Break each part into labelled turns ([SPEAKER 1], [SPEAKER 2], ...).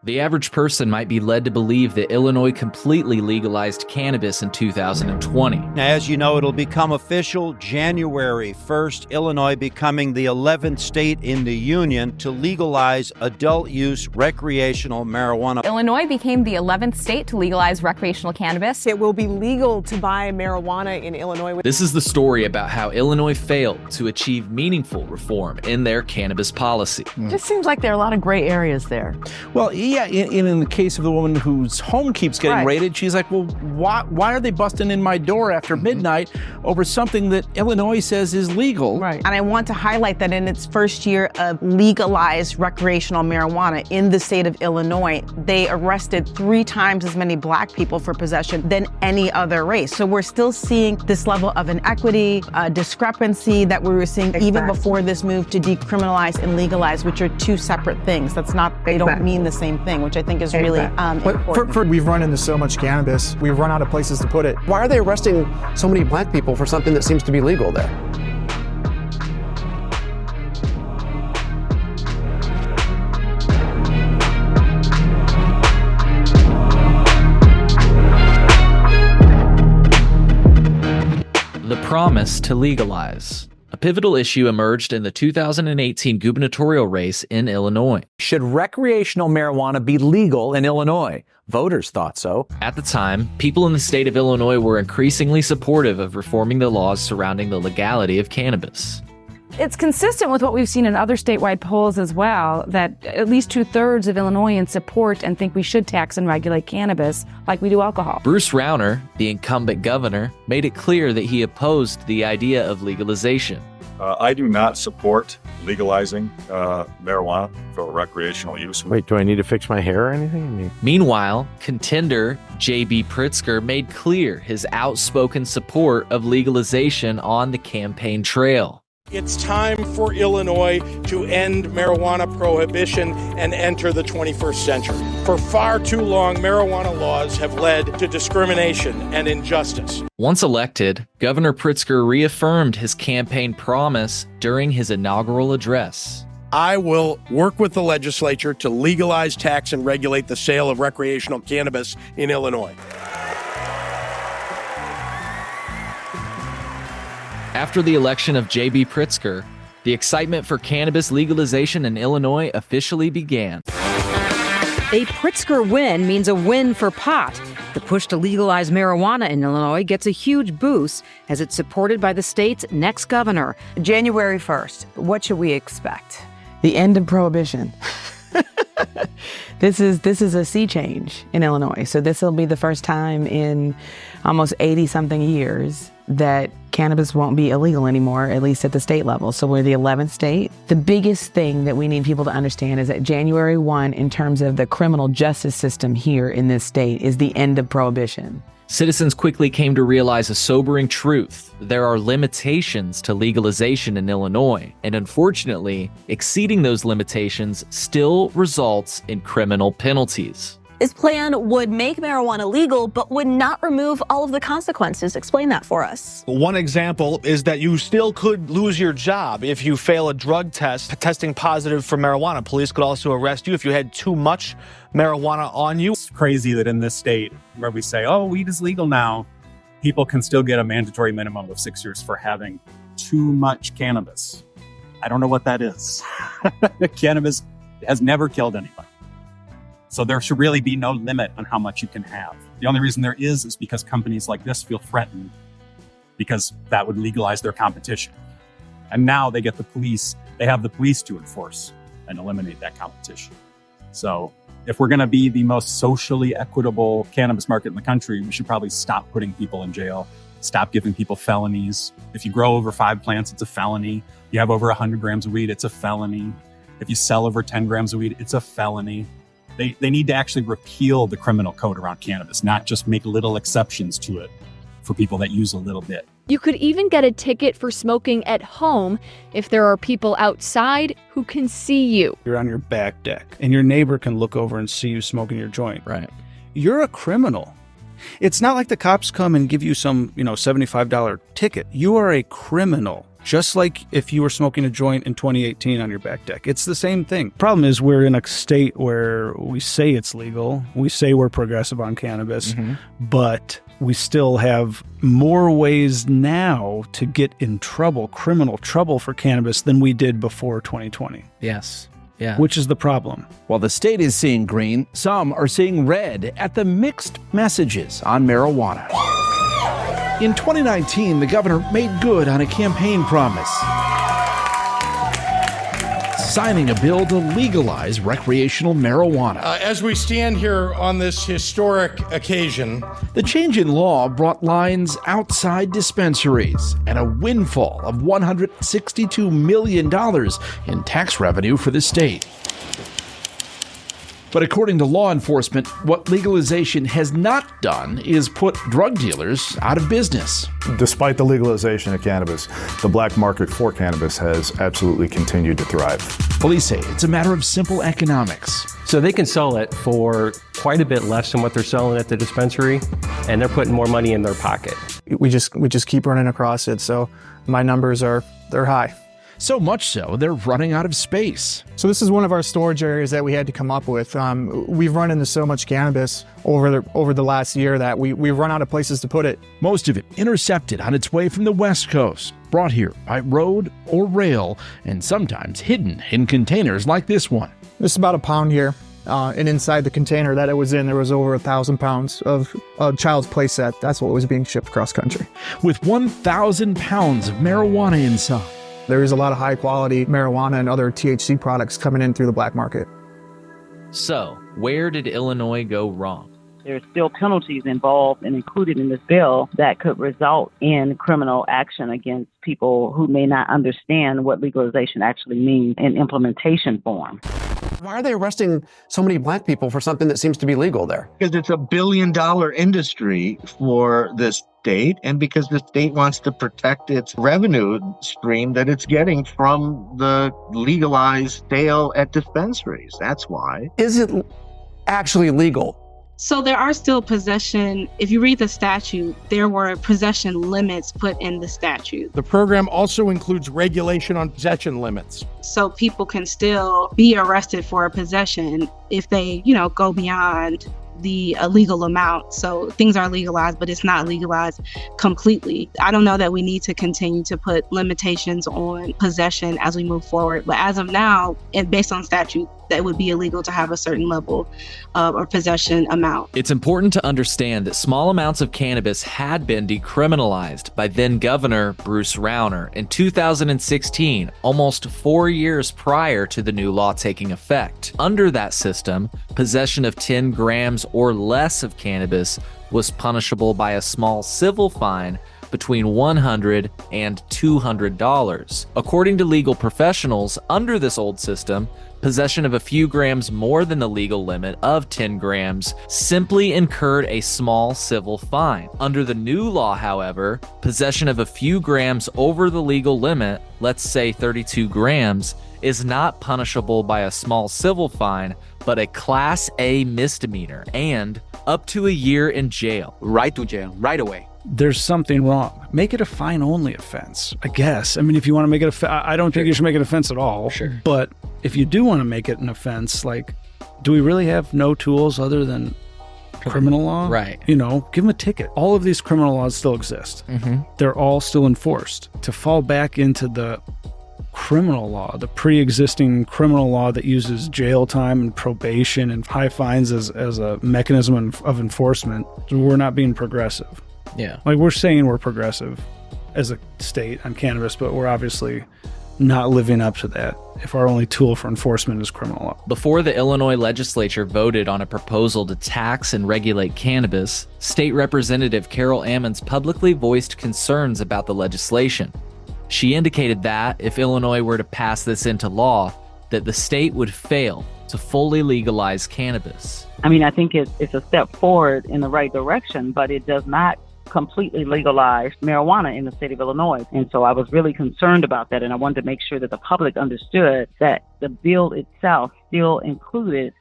[SPEAKER 1] The average person might be led to believe that Illinois completely legalized cannabis in 2020.
[SPEAKER 2] As you know, it'll become official January 1st, Illinois becoming the 11th state in the union to legalize adult-use recreational marijuana.
[SPEAKER 3] Illinois became the 11th state to legalize recreational cannabis.
[SPEAKER 4] It will be legal to buy marijuana in Illinois.
[SPEAKER 1] This is the story about how Illinois failed to achieve meaningful reform in their cannabis policy.
[SPEAKER 5] Just seems like there are a lot of gray areas there.
[SPEAKER 6] Well, yeah, in the case of the woman whose home keeps getting raided, she's like, well, why are they busting in my door after midnight over something that Illinois says is legal?
[SPEAKER 5] Right.
[SPEAKER 7] And I want to highlight that in its first year of legalized recreational marijuana in the state of Illinois, they arrested 3 times as many black people for possession than any other race. So we're still seeing this level of inequity, discrepancy that we were seeing even before this move to decriminalize and legalize, which are 2 separate things. That's not, they don't mean the same thing, which I think is really important.
[SPEAKER 8] We've run into so much cannabis, we've run out of places to put it.
[SPEAKER 9] Why are they arresting so many black people for something that seems to be legal there?
[SPEAKER 1] The promise to legalize. A pivotal issue emerged in the 2018 gubernatorial race in Illinois.
[SPEAKER 10] Should recreational marijuana be legal in Illinois? Voters thought so.
[SPEAKER 1] At the time, people in the state of Illinois were increasingly supportive of reforming the laws surrounding the legality of cannabis.
[SPEAKER 11] It's consistent with what we've seen in other statewide polls as well, that at least 2/3 of Illinoisans support and think we should tax and regulate cannabis like we do alcohol.
[SPEAKER 1] Bruce Rauner, the incumbent governor, made it clear that he opposed the idea of legalization.
[SPEAKER 12] I do not support legalizing marijuana for recreational use.
[SPEAKER 9] Wait, do I need to fix my hair or anything?
[SPEAKER 1] Meanwhile, contender J.B. Pritzker made clear his outspoken support of legalization on the campaign trail.
[SPEAKER 13] It's time for Illinois to end marijuana prohibition and enter the 21st century. For far too long, marijuana laws have led to discrimination and injustice.
[SPEAKER 1] Once elected, Governor Pritzker reaffirmed his campaign promise during his inaugural address.
[SPEAKER 13] I will work with the legislature to legalize, tax, and regulate the sale of recreational cannabis in Illinois.
[SPEAKER 1] After the election of J.B. Pritzker, the excitement for cannabis legalization in Illinois officially began.
[SPEAKER 14] A Pritzker win means a win for pot. The push to legalize marijuana in Illinois gets a huge boost as it's supported by the state's next governor.
[SPEAKER 7] January 1st, what should we expect?
[SPEAKER 5] The end of prohibition. This is a sea change in Illinois. So this will be the first time in almost 80-something years that cannabis won't be illegal anymore, at least at the state level. So we're the 11th state. The biggest thing that we need people to understand is that January 1, in terms of the criminal justice system here in this state, is the end of prohibition.
[SPEAKER 1] Citizens quickly came to realize a sobering truth. There are limitations to legalization in Illinois, and unfortunately, exceeding those limitations still results in criminal penalties.
[SPEAKER 15] This plan would make marijuana legal, but would not remove all of the consequences. Explain that for us.
[SPEAKER 16] One example is that you still could lose your job if you fail a drug test testing positive for marijuana. Police could also arrest you if you had too much marijuana on you.
[SPEAKER 17] It's crazy that in this state where we say, oh, weed is legal now, people can still get a mandatory minimum of 6 years for having too much cannabis. I don't know what that is. Cannabis has never killed anybody. So there should really be no limit on how much you can have. The only reason there is because companies like this feel threatened because that would legalize their competition. And now they have the police to enforce and eliminate that competition. So if we're gonna be the most socially equitable cannabis market in the country, we should probably stop putting people in jail, stop giving people felonies. If you grow over 5 plants, it's a felony. You have over 100 grams of weed, it's a felony. If you sell over 10 grams of weed, it's a felony. They need to actually repeal the criminal code around cannabis, not just make little exceptions to it for people that use a little bit.
[SPEAKER 18] You could even get a ticket for smoking at home if there are people outside who can see you.
[SPEAKER 6] You're on your back deck and your neighbor can look over and see you smoking your joint.
[SPEAKER 1] Right.
[SPEAKER 6] You're a criminal. It's not like the cops come and give you some, $75 ticket. You are a criminal. just like if you were smoking a joint in 2018 on your back deck. It's the same thing. Problem is we're in a state where we say it's legal. We say we're progressive on cannabis, but we still have more ways now to get in trouble, criminal trouble for cannabis than we did before 2020.
[SPEAKER 1] Yes. Yeah.
[SPEAKER 6] Which is the problem.
[SPEAKER 10] While the state is seeing green, some are seeing red at the mixed messages on marijuana. In 2019, the governor made good on a campaign promise, signing a bill to legalize recreational marijuana.
[SPEAKER 13] As we stand here on this historic occasion,
[SPEAKER 10] The change in law brought lines outside dispensaries and a windfall of $162 million in tax revenue for the state. But according to law enforcement, what legalization has not done is put drug dealers out of business.
[SPEAKER 8] Despite the legalization of cannabis, the black market for cannabis has absolutely continued to thrive.
[SPEAKER 10] Police say it's a matter of simple economics.
[SPEAKER 19] So they can sell it for quite a bit less than what they're selling at the dispensary, and they're putting more money in their pocket.
[SPEAKER 8] We just keep running across it, so my numbers they're high.
[SPEAKER 10] So much so, they're running out of space.
[SPEAKER 8] So this is one of our storage areas that we had to come up with. We've run into so much cannabis over the last year that we've run out of places to put it.
[SPEAKER 10] Most of it intercepted on its way from the West Coast, brought here by road or rail, and sometimes hidden in containers like this one.
[SPEAKER 8] This is about a pound here. And inside the container that it was in, there was over 1,000 pounds of child's play set. That's what was being shipped across country.
[SPEAKER 10] With 1,000 pounds of marijuana inside.
[SPEAKER 8] There is a lot of high quality marijuana and other THC products coming in through the black market.
[SPEAKER 1] So, where did Illinois go wrong?
[SPEAKER 20] There's still penalties involved and included in this bill that could result in criminal action against people who may not understand what legalization actually means in implementation form.
[SPEAKER 9] Why are they arresting so many black people for something that seems to be legal there?
[SPEAKER 21] Because it's $1 billion industry for this state, and because the state wants to protect its revenue stream that it's getting from the legalized sale at dispensaries. That's why.
[SPEAKER 9] Is it actually legal?
[SPEAKER 22] So there are still possession. If you read the statute, there were possession limits put in the statute.
[SPEAKER 13] The program also includes regulation on possession limits.
[SPEAKER 22] So people can still be arrested for a possession if they, go beyond the illegal amount. So things are legalized, but it's not legalized completely. I don't know that we need to continue to put limitations on possession as we move forward. But as of now, and based on statute, that would be illegal to have a certain level or possession amount.
[SPEAKER 1] It's important to understand that small amounts of cannabis had been decriminalized by then Governor Bruce Rauner in 2016, almost 4 years prior to the new law taking effect. Under that system, possession of 10 grams or less of cannabis was punishable by a small civil fine between $100 and $200. According to legal professionals, under this old system, possession of a few grams more than the legal limit of 10 grams simply incurred a small civil fine. Under the new law, however, possession of a few grams over the legal limit, let's say 32 grams, is not punishable by a small civil fine, but a Class A misdemeanor and up to a year in jail.
[SPEAKER 23] Right to jail, right away.
[SPEAKER 6] There's something wrong. Make it a fine-only offense, I guess. I mean, if you want to make it I don't think you should make it an offense at all.
[SPEAKER 1] Sure.
[SPEAKER 6] But if you do want to make it an offense, do we really have no tools other than criminal law?
[SPEAKER 1] Right.
[SPEAKER 6] Give them a ticket. All of these criminal laws still exist.
[SPEAKER 1] Mm-hmm.
[SPEAKER 6] They're all still enforced. To fall back into the criminal law, the pre-existing criminal law that uses jail time and probation and high fines as a mechanism of enforcement, we're not being progressive.
[SPEAKER 1] Yeah.
[SPEAKER 6] We're saying we're progressive as a state on cannabis, but we're obviously not living up to that if our only tool for enforcement is criminal law.
[SPEAKER 1] Before the Illinois legislature voted on a proposal to tax and regulate cannabis, State Representative Carol Ammons publicly voiced concerns about the legislation. She indicated that if Illinois were to pass this into law, that the state would fail to fully legalize cannabis.
[SPEAKER 20] I think it's a step forward in the right direction, but it does not completely legalize marijuana in the state of Illinois. And so I was really concerned about that, and I wanted to make sure that the public understood that the bill itself still included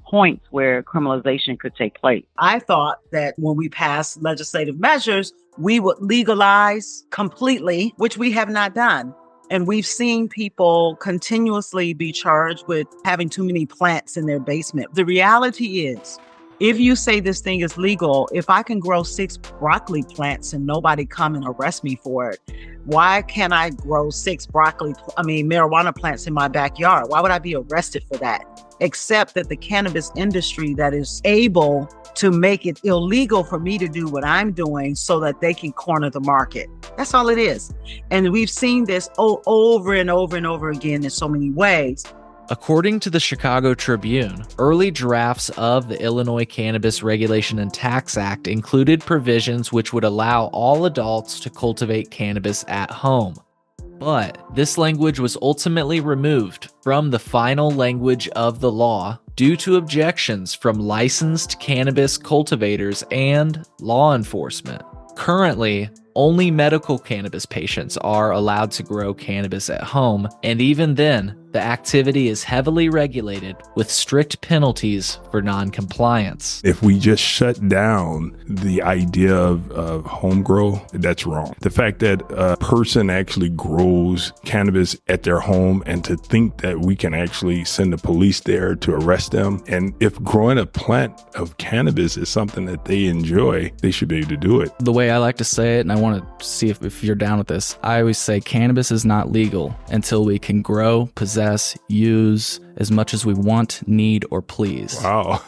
[SPEAKER 20] points where criminalization could take place.
[SPEAKER 2] I thought that when we pass legislative measures, we would legalize completely, which we have not done. And we've seen people continuously be charged with having too many plants in their basement. The reality is, if you say this thing is legal, if I can grow 6 broccoli plants and nobody come and arrest me for it, why can't I grow 6 marijuana plants in my backyard? Why would I be arrested for that? Except that the cannabis industry that is able to make it illegal for me to do what I'm doing so that they can corner the market. That's all it is. And we've seen this over and over and over again in so many ways.
[SPEAKER 1] According to the Chicago Tribune, early drafts of the Illinois Cannabis Regulation and Tax Act included provisions which would allow all adults to cultivate cannabis at home. But this language was ultimately removed from the final language of the law due to objections from licensed cannabis cultivators and law enforcement. Currently, only medical cannabis patients are allowed to grow cannabis at home, and even then, the activity is heavily regulated with strict penalties for non-compliance.
[SPEAKER 3] If we just shut down the idea of home grow, that's wrong. The fact that a person actually grows cannabis at their home, and to think that we can actually send the police there to arrest them, and if growing a plant of cannabis is something that they enjoy, they should be able to do it.
[SPEAKER 23] The way I like to say it, and I want to see if you're down with this, I always say cannabis is not legal until we can grow, possess, use as much as we want, need, or please.
[SPEAKER 3] Wow.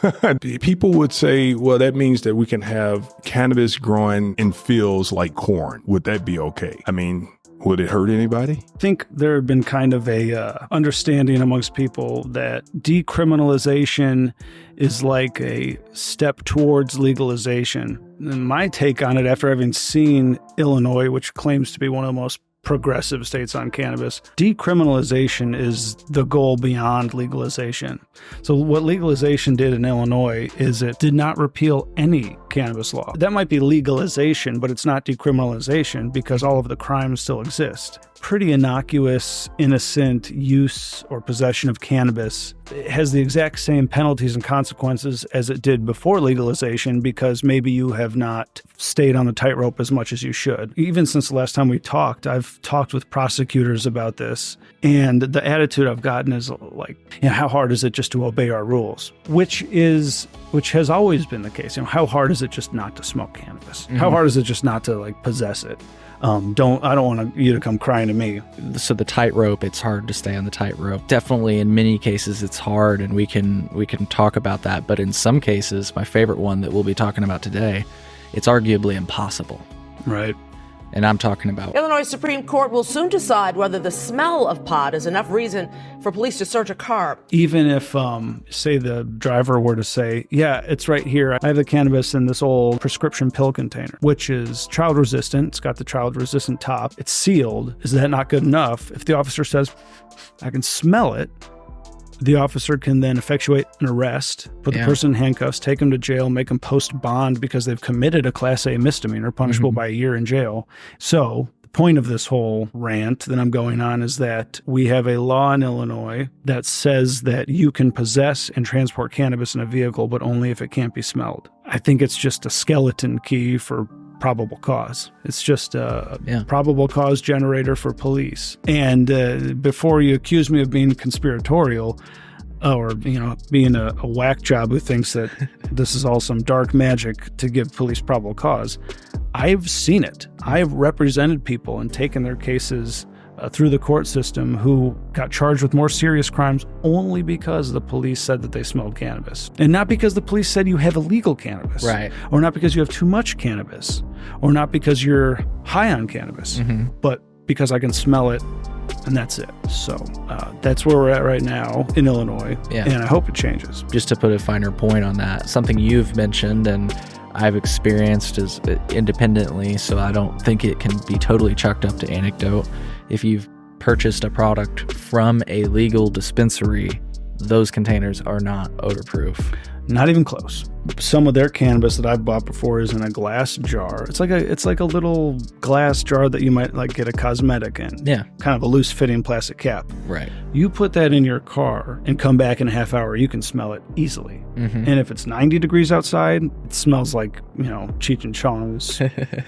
[SPEAKER 3] People would say, well, that means that we can have cannabis growing in fields like corn. Would that be okay? I mean, would it hurt anybody?
[SPEAKER 6] I think there have been kind of a understanding amongst people that decriminalization is like a step towards legalization. And my take on it, after having seen Illinois, which claims to be one of the most progressive states on cannabis, decriminalization is the goal beyond legalization. So what legalization did in Illinois is it did not repeal any cannabis law. That might be legalization, but it's not decriminalization because all of the crimes still exist. Pretty innocuous, innocent use or possession of cannabis. It has the exact same penalties and consequences as it did before legalization because maybe you have not stayed on the tightrope as much as you should. Even since the last time we talked, I've talked with prosecutors about this, and the attitude I've gotten is like, how hard is it just to obey our rules? Which has always been the case. How hard is it just not to smoke cannabis? Mm-hmm. How hard is it just not to possess it? I don't want you to come crying to me.
[SPEAKER 23] So the tightrope, it's hard to stay on the tightrope. Definitely in many cases it's hard, and we can talk about that. But in some cases, my favorite one that we'll be talking about today, it's arguably impossible.
[SPEAKER 6] Right.
[SPEAKER 23] And I'm talking about
[SPEAKER 24] Illinois Supreme Court will soon decide whether the smell of pot is enough reason for police to search a car.
[SPEAKER 6] Even if, say, the driver were to say, yeah, it's right here. I have the cannabis in this old prescription pill container, which is child resistant. It's got the child resistant top. It's sealed. Is that not good enough? If the officer says, I can smell it, the officer can then effectuate an arrest, put the person in handcuffs, take them to jail, make them post bond because they've committed a Class A misdemeanor punishable by a year in jail. So the point of this whole rant that I'm going on is that we have a law in Illinois that says that you can possess and transport cannabis in a vehicle, but only if it can't be smelled. I think it's just a skeleton key for probable cause. It's just a probable cause generator for police. And before you accuse me of being conspiratorial or, being a whack job who thinks that this is all some dark magic to give police probable cause, I've seen it. I've represented people and taken their cases through the court system who got charged with more serious crimes only because the police said that they smelled cannabis. And not because the police said you have illegal cannabis.
[SPEAKER 23] Right.
[SPEAKER 6] Or not because you have too much cannabis. Or not because you're high on cannabis. Mm-hmm. But because I can smell it, and that's it. So that's where we're at right now in Illinois.
[SPEAKER 23] Yeah.
[SPEAKER 6] And I hope it changes.
[SPEAKER 23] Just to put a finer point on that, something you've mentioned and I've experienced is independently, so I don't think it can be totally chalked up to anecdote. If you've purchased a product from a legal dispensary those containers are not odor-proof.
[SPEAKER 6] Not even close. Some of their cannabis that I've bought before is in a glass jar. It's like a little glass jar that you might like get a cosmetic in.
[SPEAKER 23] Yeah.
[SPEAKER 6] Kind of a loose fitting plastic cap.
[SPEAKER 23] Right.
[SPEAKER 6] You put that in your car and come back in a half hour, you can smell it easily.
[SPEAKER 23] Mm-hmm.
[SPEAKER 6] And if it's 90 degrees outside, it smells like, Cheech and Chong's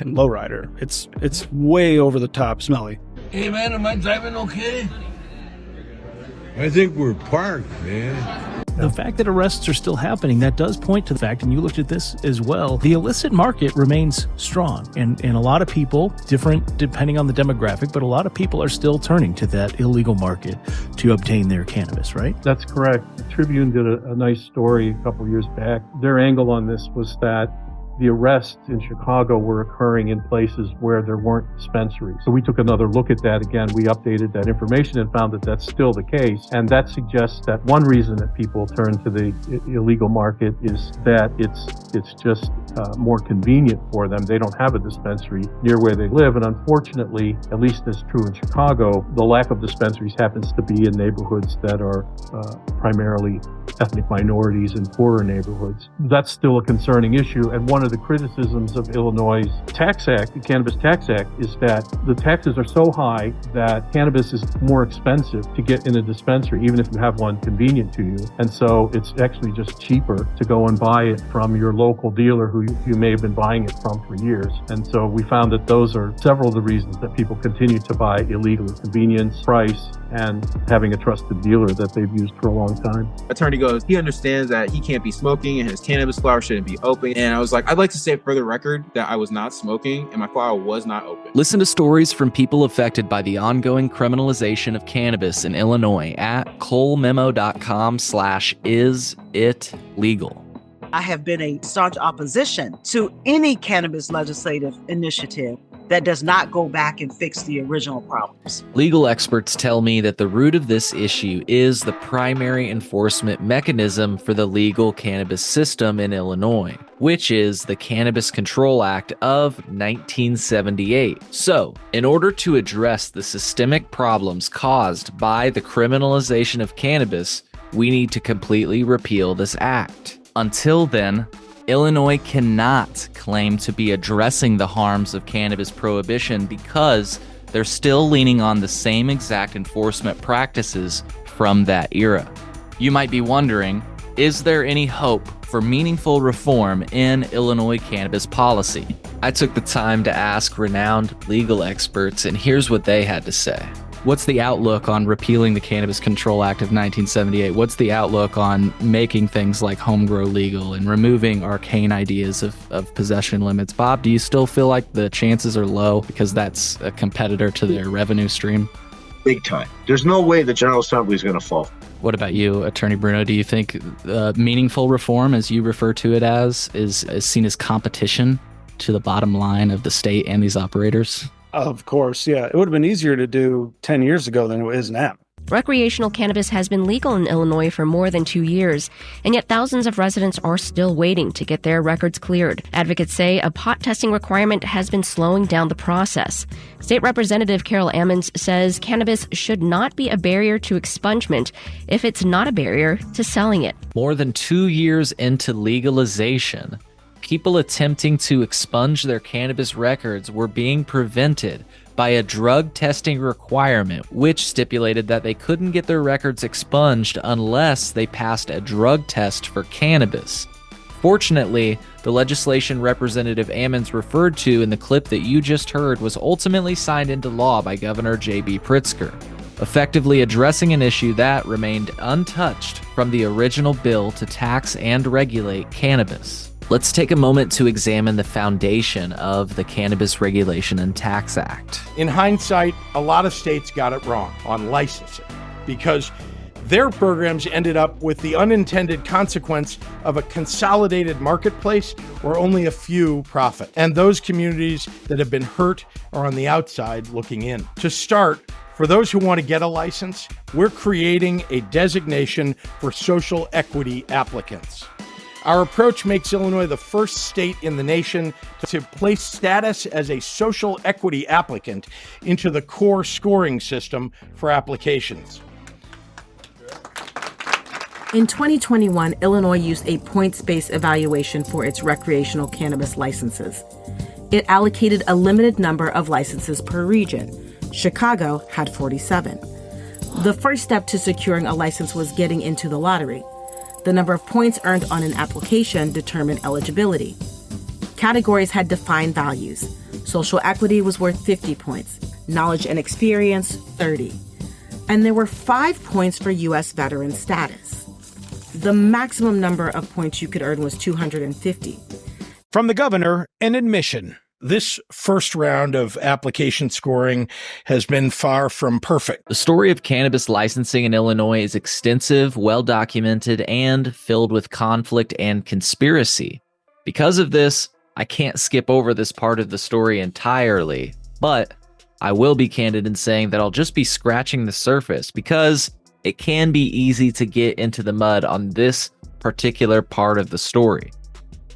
[SPEAKER 6] lowrider. It's way over the top smelly.
[SPEAKER 4] Hey man, am I driving okay? I think we're parked, man.
[SPEAKER 11] The fact that arrests are still happening, that does point to the fact, and you looked at this as well, the illicit market remains strong. And a lot of people, different depending on the demographic, but a lot of people are still turning to that illegal market to obtain their cannabis, right?
[SPEAKER 12] That's correct. The Tribune did a nice story a couple years back. Their angle on this was that the arrests in Chicago were occurring in places where there weren't dispensaries. So we took another look at that again. We updated that information and found that that's still the case. And that suggests that one reason that people turn to the illegal market is that it's just more convenient for them. They don't have a dispensary near where they live. And unfortunately, at least that's true in Chicago, the lack of dispensaries happens to be in neighborhoods that are primarily ethnic minorities and poorer neighborhoods. That's still a concerning issue. And one of the criticisms of Illinois' tax act, the Cannabis Tax Act, is that the taxes are so high that cannabis is more expensive to get in a dispensary, even if you have one convenient to you. And so it's actually just cheaper to go and buy it from your local dealer who you may have been buying it from for years. And so we found that those are several of the reasons that people continue to buy illegally: convenience, price, and having a trusted dealer that they've used for a long time.
[SPEAKER 14] Attorney goes, he understands that he can't be smoking and his cannabis flower shouldn't be open. And I was like, I'd like to say for the record that I was not smoking and my flower was not open.
[SPEAKER 1] Listen to stories from people affected by the ongoing criminalization of cannabis in Illinois at colememo.com/isitlegal.
[SPEAKER 2] I have been a staunch opposition to any cannabis legislative initiative that does not go back and fix the original problems.
[SPEAKER 1] Legal experts tell me that the root of this issue is the primary enforcement mechanism for the legal cannabis system in Illinois, which is the Cannabis Control Act of 1978. So, in order to address the systemic problems caused by the criminalization of cannabis, we need to completely repeal this act. Until then, Illinois cannot claim to be addressing the harms of cannabis prohibition because they're still leaning on the same exact enforcement practices from that era. You might be wondering, is there any hope for meaningful reform in Illinois cannabis policy? I took the time to ask renowned legal experts, and here's what they had to say. What's the outlook on repealing the Cannabis Control Act of 1978? What's the outlook on making things like home grow legal and removing arcane ideas of possession limits? Bob, do you still feel like the chances are low because that's a competitor to their revenue stream?
[SPEAKER 21] Big time. There's no way the General Assembly is going to fall.
[SPEAKER 1] What about you, Attorney Bruno? Do you think meaningful reform, as you refer to it as, is seen as competition to the bottom line of the state and these operators?
[SPEAKER 6] Of course, yeah. It would have been easier to do 10 years ago than it is now.
[SPEAKER 25] Recreational cannabis has been legal in Illinois for more than 2 years, and yet thousands of residents are still waiting to get their records cleared. Advocates say a pot testing requirement has been slowing down the process. State Representative Carol Ammons says cannabis should not be a barrier to expungement if it's not a barrier to selling it.
[SPEAKER 1] More than 2 years into legalization, people attempting to expunge their cannabis records were being prevented by a drug testing requirement, which stipulated that they couldn't get their records expunged unless they passed a drug test for cannabis. Fortunately, the legislation Representative Ammons referred to in the clip that you just heard was ultimately signed into law by Governor J.B. Pritzker, effectively addressing an issue that remained untouched from the original bill to tax and regulate cannabis. Let's take a moment to examine the foundation of the Cannabis Regulation and Tax Act.
[SPEAKER 13] In hindsight, a lot of states got it wrong on licensing because their programs ended up with the unintended consequence of a consolidated marketplace where only a few profit. And those communities that have been hurt are on the outside looking in. To start, for those who want to get a license, we're creating a designation for social equity applicants. Our approach makes Illinois the first state in the nation to place status as a social equity applicant into the core scoring system for applications.
[SPEAKER 5] In 2021, Illinois used a points-based evaluation for its recreational cannabis licenses. It allocated a limited number of licenses per region. Chicago had 47. The first step to securing a license was getting into the lottery. The number of points earned on an application determined eligibility. Categories had defined values. Social equity was worth 50 points, knowledge and experience, 30. And there were 5 points for U.S. veteran status. The maximum number of points you could earn was 250.
[SPEAKER 13] From the governor, an admission. This first round of application scoring has been far from perfect.
[SPEAKER 1] The story of cannabis licensing in Illinois is extensive, well-documented, and filled with conflict and conspiracy. Because of this, I can't skip over this part of the story entirely, but I will be candid in saying that I'll just be scratching the surface because it can be easy to get into the mud on this particular part of the story.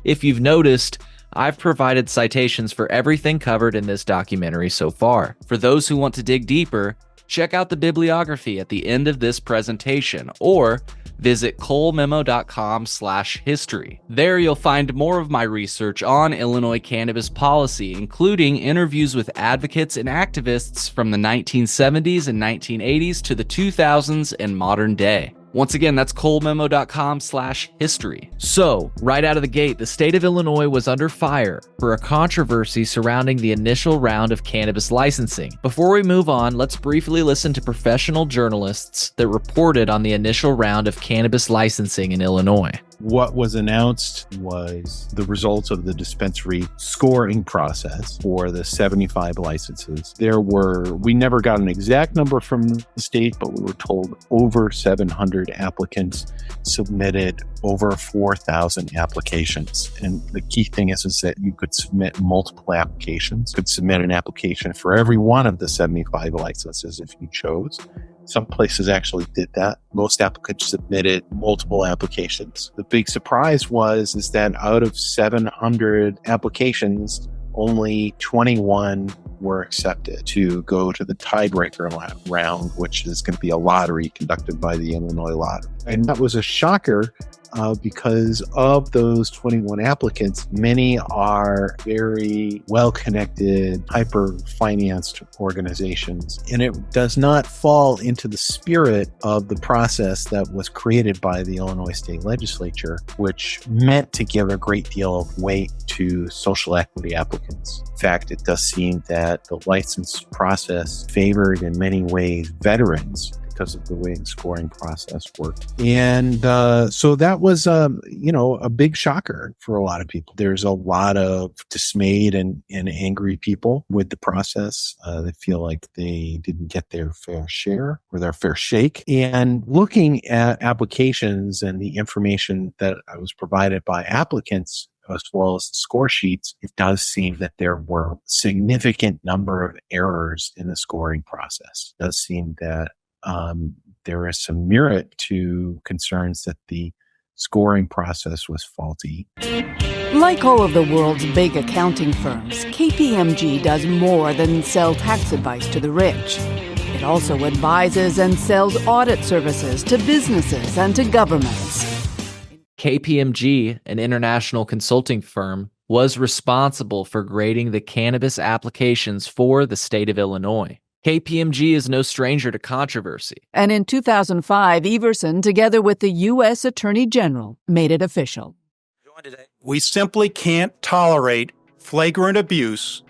[SPEAKER 1] If you've noticed, I've provided citations for everything covered in this documentary so far. For those who want to dig deeper, check out the bibliography at the end of this presentation or visit colememo.com/history. There you'll find more of my research on Illinois cannabis policy, including interviews with advocates and activists from the 1970s and 1980s to the 2000s and modern day. Once again, that's colememo.com/history. So, right out of the gate, the state of Illinois was under fire for a controversy surrounding the initial round of cannabis licensing. Before we move on, let's briefly listen to professional journalists that reported on the initial round of cannabis licensing in Illinois.
[SPEAKER 7] What was announced was the results of the dispensary scoring process for the 75 licenses. We never got an exact number from the state, but we were told over 700 applicants submitted over 4,000 applications. And the key thing is that you could submit multiple applications. You could submit an application for every one of the 75 licenses if you chose. Some places actually did that. Most applicants submitted multiple applications. The big surprise is that out of 700 applications, only 21 were accepted to go to the tiebreaker round, which is going to be a lottery conducted by the Illinois Lottery. And that was a shocker because of those 21 applicants, many are very well-connected, hyper-financed organizations. And it does not fall into the spirit of the process that was created by the Illinois State Legislature, which meant to give a great deal of weight to social equity applicants. In fact, it does seem that the license process favored in many ways veterans because of the way the scoring process worked. And so that was, a big shocker for a lot of people. There's a lot of dismayed and angry people with the process. They feel like they didn't get their fair share or their fair shake. And looking at applications and the information that I was provided by applicants, as well as the score sheets, it does seem that there were a significant number of errors in the scoring process. It does seem that there is some merit to concerns that the scoring process was faulty.
[SPEAKER 15] Like all of the world's big accounting firms, KPMG does more than sell tax advice to the rich. It also advises and sells audit services to businesses and to governments.
[SPEAKER 1] KPMG, an international consulting firm, was responsible for grading the cannabis applications for the state of Illinois. KPMG is no stranger to controversy.
[SPEAKER 15] And in 2005, Everson, together with the U.S. Attorney General, made it official.
[SPEAKER 16] We simply can't tolerate flagrant abuse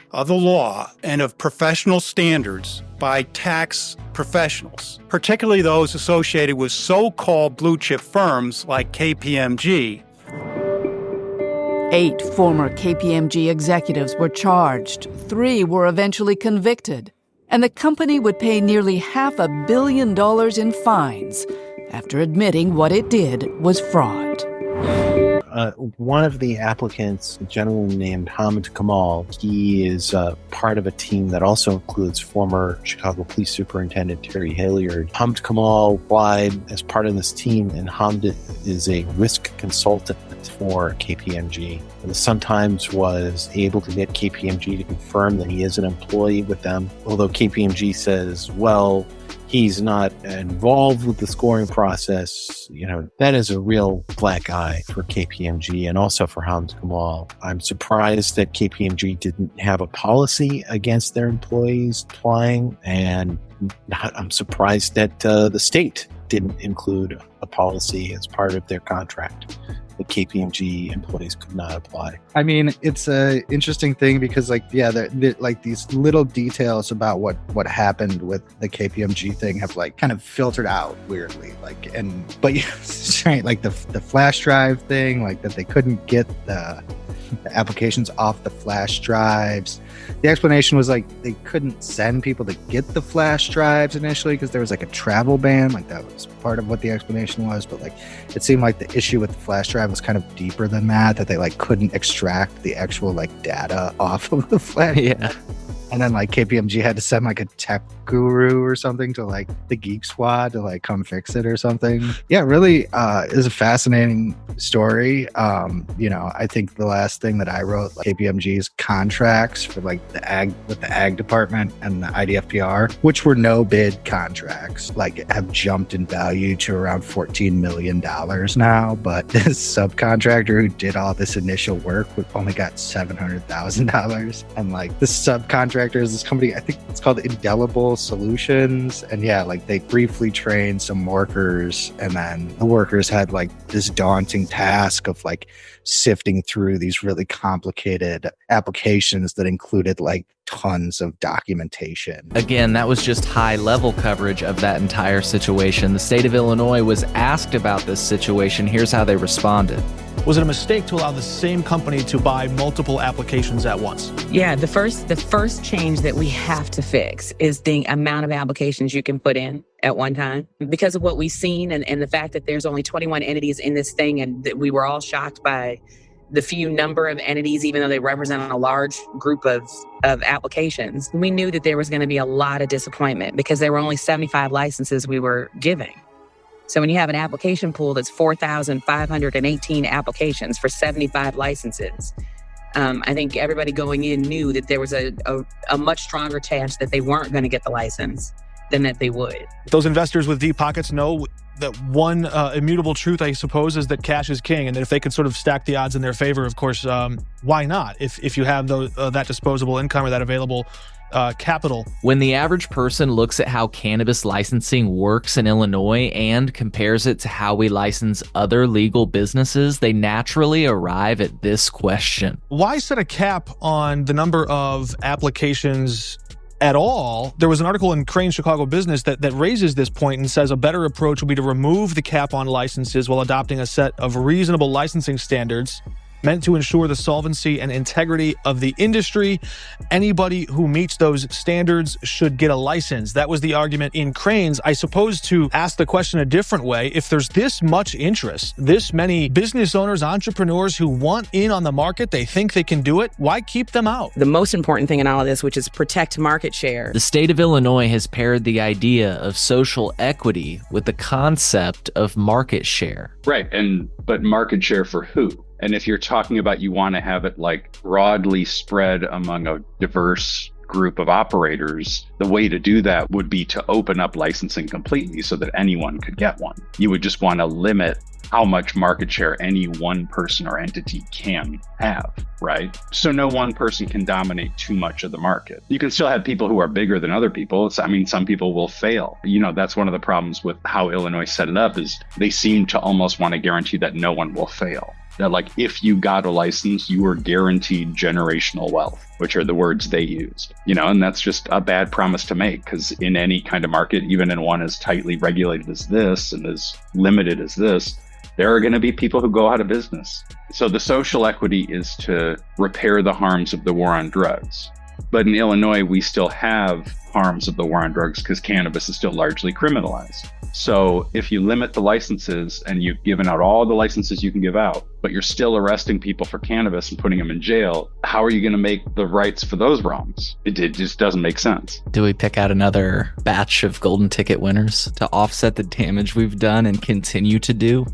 [SPEAKER 16] of the law and of professional standards by tax professionals, particularly those associated with so-called blue-chip firms like KPMG.
[SPEAKER 15] 8 former KPMG executives were charged. 3 were eventually convicted. And the company would pay nearly $500 million in fines after admitting what it did was fraud.
[SPEAKER 7] One of the applicants, a gentleman named Hamid Kamal, he is part of a team that also includes former Chicago Police Superintendent Terry Hilliard. Hamid Kamal applied as part of this team, and Hamid is a risk consultant for KPMG. And the Sun-Times was able to get KPMG to confirm that he is an employee with them, although KPMG says, well, he's not involved with the scoring process, that is a real black eye for KPMG and also for Hamza Kamal. I'm surprised that KPMG didn't have a policy against their employees applying, and I'm surprised that the state didn't include a policy as part of their contract that KPMG employees could not apply.
[SPEAKER 8] I mean, it's a interesting thing because, these little details about what happened with the KPMG thing have kind of filtered out weirdly. The flash drive thing, that they couldn't get the applications off the flash drives. The explanation was they couldn't send people to get the flash drives initially because there was a travel ban. That was part of what the explanation was. But it seemed like the issue with the flash drive was kind of deeper than that they couldn't extract the actual data off of the flash.
[SPEAKER 23] Yeah.
[SPEAKER 8] And then KPMG had to send a tech guru or something to the Geek Squad to come fix it or something. Yeah, really is a fascinating story. I think the last thing that I wrote, KPMG's contracts for with the ag department and the IDFPR, which were no bid contracts, have jumped in value to around $14 million now. But this subcontractor who did all this initial work only got $700,000. And this subcontractor is this company, I think it's called Indelible Solutions. And they briefly trained some workers, and then the workers had this daunting task of sifting through these really complicated applications that included tons of documentation.
[SPEAKER 1] Again, that was just high-level coverage of that entire situation. The state of Illinois was asked about this situation. Here's how they responded.
[SPEAKER 10] Was it a mistake to allow the same company to buy multiple applications at once?
[SPEAKER 17] Yeah, the first change that we have to fix is the amount of applications you can put in at one time. Because of what we've seen and the fact that there's only 21 entities in this thing, and that we were all shocked by the few number of entities, even though they represent a large group of applications, we knew that there was going to be a lot of disappointment because there were only 75 licenses we were giving. So when you have an application pool that's 4,518 applications for 75 licenses, I think everybody going in knew that there was a much stronger chance that they weren't going to get the license than that they would.
[SPEAKER 10] Those investors with deep pockets know that one immutable truth, I suppose, is that cash is king, and that if they could sort of stack the odds in their favor, of course, why not? If you have that disposable income or that available capital.
[SPEAKER 1] When the average person looks at how cannabis licensing works in Illinois and compares it to how we license other legal businesses, they naturally arrive at this question.
[SPEAKER 10] Why set a cap on the number of applications at all? There was an article in Crane's Chicago Business that raises this point and says a better approach would be to remove the cap on licenses while adopting a set of reasonable licensing standards meant to ensure the solvency and integrity of the industry. Anybody who meets those standards should get a license. That was the argument in Crane's. I suppose to ask the question a different way, if there's this much interest, this many business owners, entrepreneurs who want in on the market, they think they can do it, why keep them out?
[SPEAKER 24] The most important thing in all of this, which is protect market share.
[SPEAKER 1] The state of Illinois has paired the idea of social equity with the concept of market share.
[SPEAKER 18] Right, but market share for who? And if you're talking about you want to have it broadly spread among a diverse group of operators, the way to do that would be to open up licensing completely so that anyone could get one. You would just want to limit how much market share any one person or entity can have, right? So no one person can dominate too much of the market. You can still have people who are bigger than other people. Some people will fail. That's one of the problems with how Illinois set it up is they seem to almost want to guarantee that no one will fail. That if you got a license, you were guaranteed generational wealth, which are the words they used, and that's just a bad promise to make because in any kind of market, even in one as tightly regulated as this and as limited as this, there are going to be people who go out of business. So the social equity is to repair the harms of the war on drugs. But in Illinois, we still have harms of the war on drugs because cannabis is still largely criminalized. So if you limit the licenses and you've given out all the licenses you can give out, but you're still arresting people for cannabis and putting them in jail, how are you going to make the rights for those wrongs? It just doesn't make sense.
[SPEAKER 23] Do we pick out another batch of golden ticket winners to offset the damage we've done and continue to do?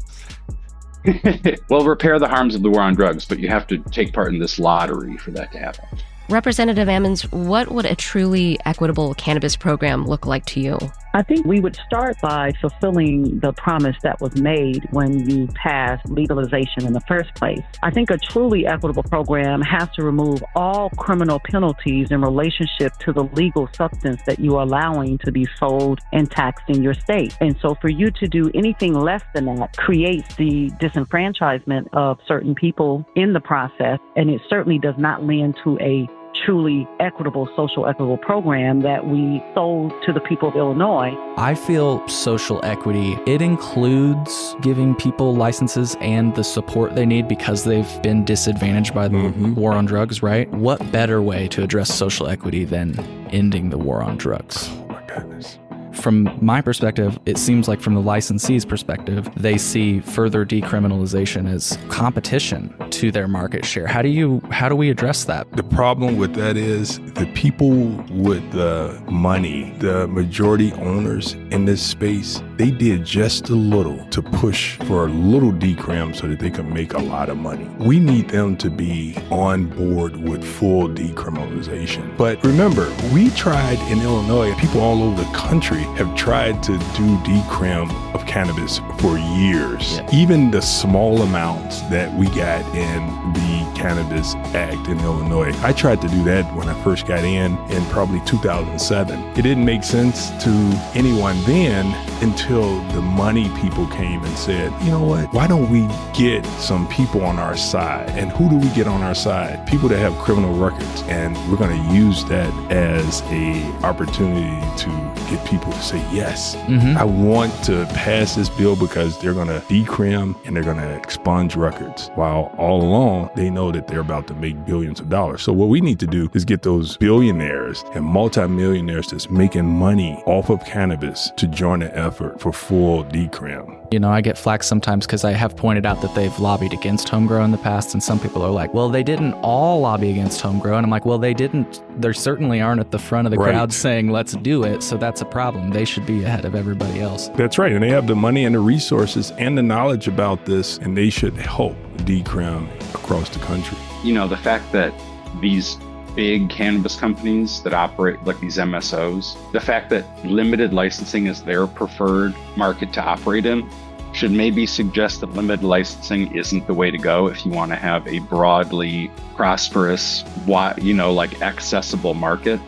[SPEAKER 18] Well, repair the harms of the war on drugs, but you have to take part in this lottery for that to happen.
[SPEAKER 25] Representative Ammons, what would a truly equitable cannabis program look like to you?
[SPEAKER 3] I think we would start by fulfilling the promise that was made when you passed legalization in the first place. I think a truly equitable program has to remove all criminal penalties in relationship to the legal substance that you are allowing to be sold and taxed in your state. And so for you to do anything less than that creates the disenfranchisement of certain people in the process, and it certainly does not lend to a truly equitable, social equitable program that we sold to the people of Illinois.
[SPEAKER 23] I feel social equity, it includes giving people licenses and the support they need because they've been disadvantaged by the war on drugs, right? What better way to address social equity than ending the war on drugs?
[SPEAKER 4] Oh my goodness.
[SPEAKER 23] From my perspective, it seems like from the licensee's perspective, they see further decriminalization as competition to their market share. How do we address that?
[SPEAKER 4] The problem with that is the people with the money, the majority owners in this space, they did just a little to push for a little decrim so that they could make a lot of money. We need them to be on board with full decriminalization. But remember, we tried in Illinois, people all over the country have tried to do decrim of cannabis for years. Yeah. Even the small amounts that we got in the Cannabis Act in Illinois, I tried to do that when I first got in probably 2007. It didn't make sense to anyone then until the money people came and said, you know what, why don't we get some people on our side? And who do we get on our side? People that have criminal records. And we're going to use that as a opportunity to get people to say, yes, I want to pass this bill because they're going to decrim and they're going to expunge records. While all along, they know that they're about to make billions of dollars. So what we need to do is get those billionaires and multimillionaires that's making money off of cannabis to join the effort for full decrim.
[SPEAKER 23] You know, I get flack sometimes because I have pointed out that they've lobbied against homegrown in the past, and some people are like, well, they didn't all lobby against homegrown. I'm like, well, they didn't. They certainly aren't at the front of the crowd saying, let's do it. So that's a problem. They should be ahead of everybody else.
[SPEAKER 4] That's right. And they have the money and the resources and the knowledge about this, and they should help decrim across the country.
[SPEAKER 18] You know, the fact that these big cannabis companies that operate like these MSOs, the fact that limited licensing is their preferred market to operate in should maybe suggest that limited licensing isn't the way to go if you want to have a broadly prosperous, like accessible market.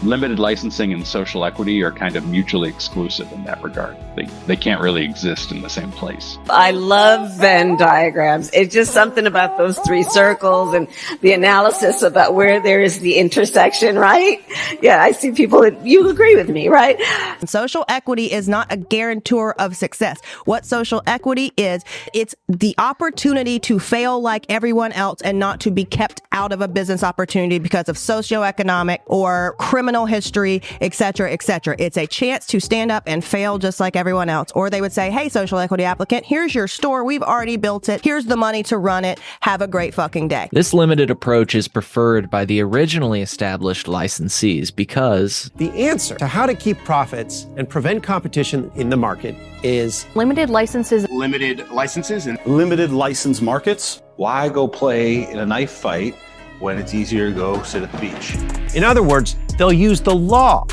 [SPEAKER 18] Limited licensing and social equity are kind of mutually exclusive in that regard. They can't really exist in the same place.
[SPEAKER 9] I love Venn diagrams. It's just something about those three circles and the analysis about where there is the intersection, right? Yeah, I see people that you agree with me, right?
[SPEAKER 19] Social equity is not a guarantor of success. What social equity is, it's the opportunity to fail like everyone else and not to be kept out of a business opportunity because of socioeconomic or criminal history, et cetera, et cetera. It's a chance to stand up and fail just like everyone else. Or they would say, hey, social equity applicant, here's your store. We've already built it. Here's the money to run it. Have a great fucking day.
[SPEAKER 1] This limited approach is preferred by the originally established licensees because
[SPEAKER 20] the answer to how to keep profits and prevent competition in the market is
[SPEAKER 22] limited licenses.
[SPEAKER 26] Limited licenses and
[SPEAKER 27] limited license markets. Why go play in a knife fight when it's easier to go sit at the beach?
[SPEAKER 20] In other words, they'll use the law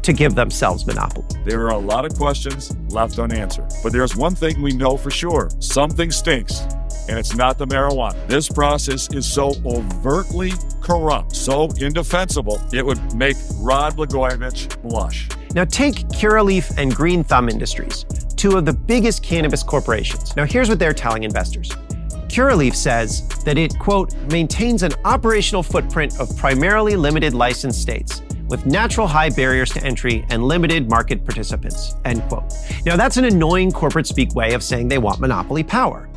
[SPEAKER 20] to give themselves monopoly.
[SPEAKER 28] There are a lot of questions left unanswered, but there's one thing we know for sure. Something stinks, and it's not the marijuana. This process is so overtly corrupt, so indefensible, it would make Rod Blagojevich blush.
[SPEAKER 20] Now take Curaleaf and Green Thumb Industries, two of the biggest cannabis corporations. Now here's what they're telling investors. Curaleaf says that it, quote, maintains an operational footprint of primarily limited licensed states with natural high barriers to entry and limited market participants, end quote. Now that's an annoying corporate speak way of saying they want monopoly power.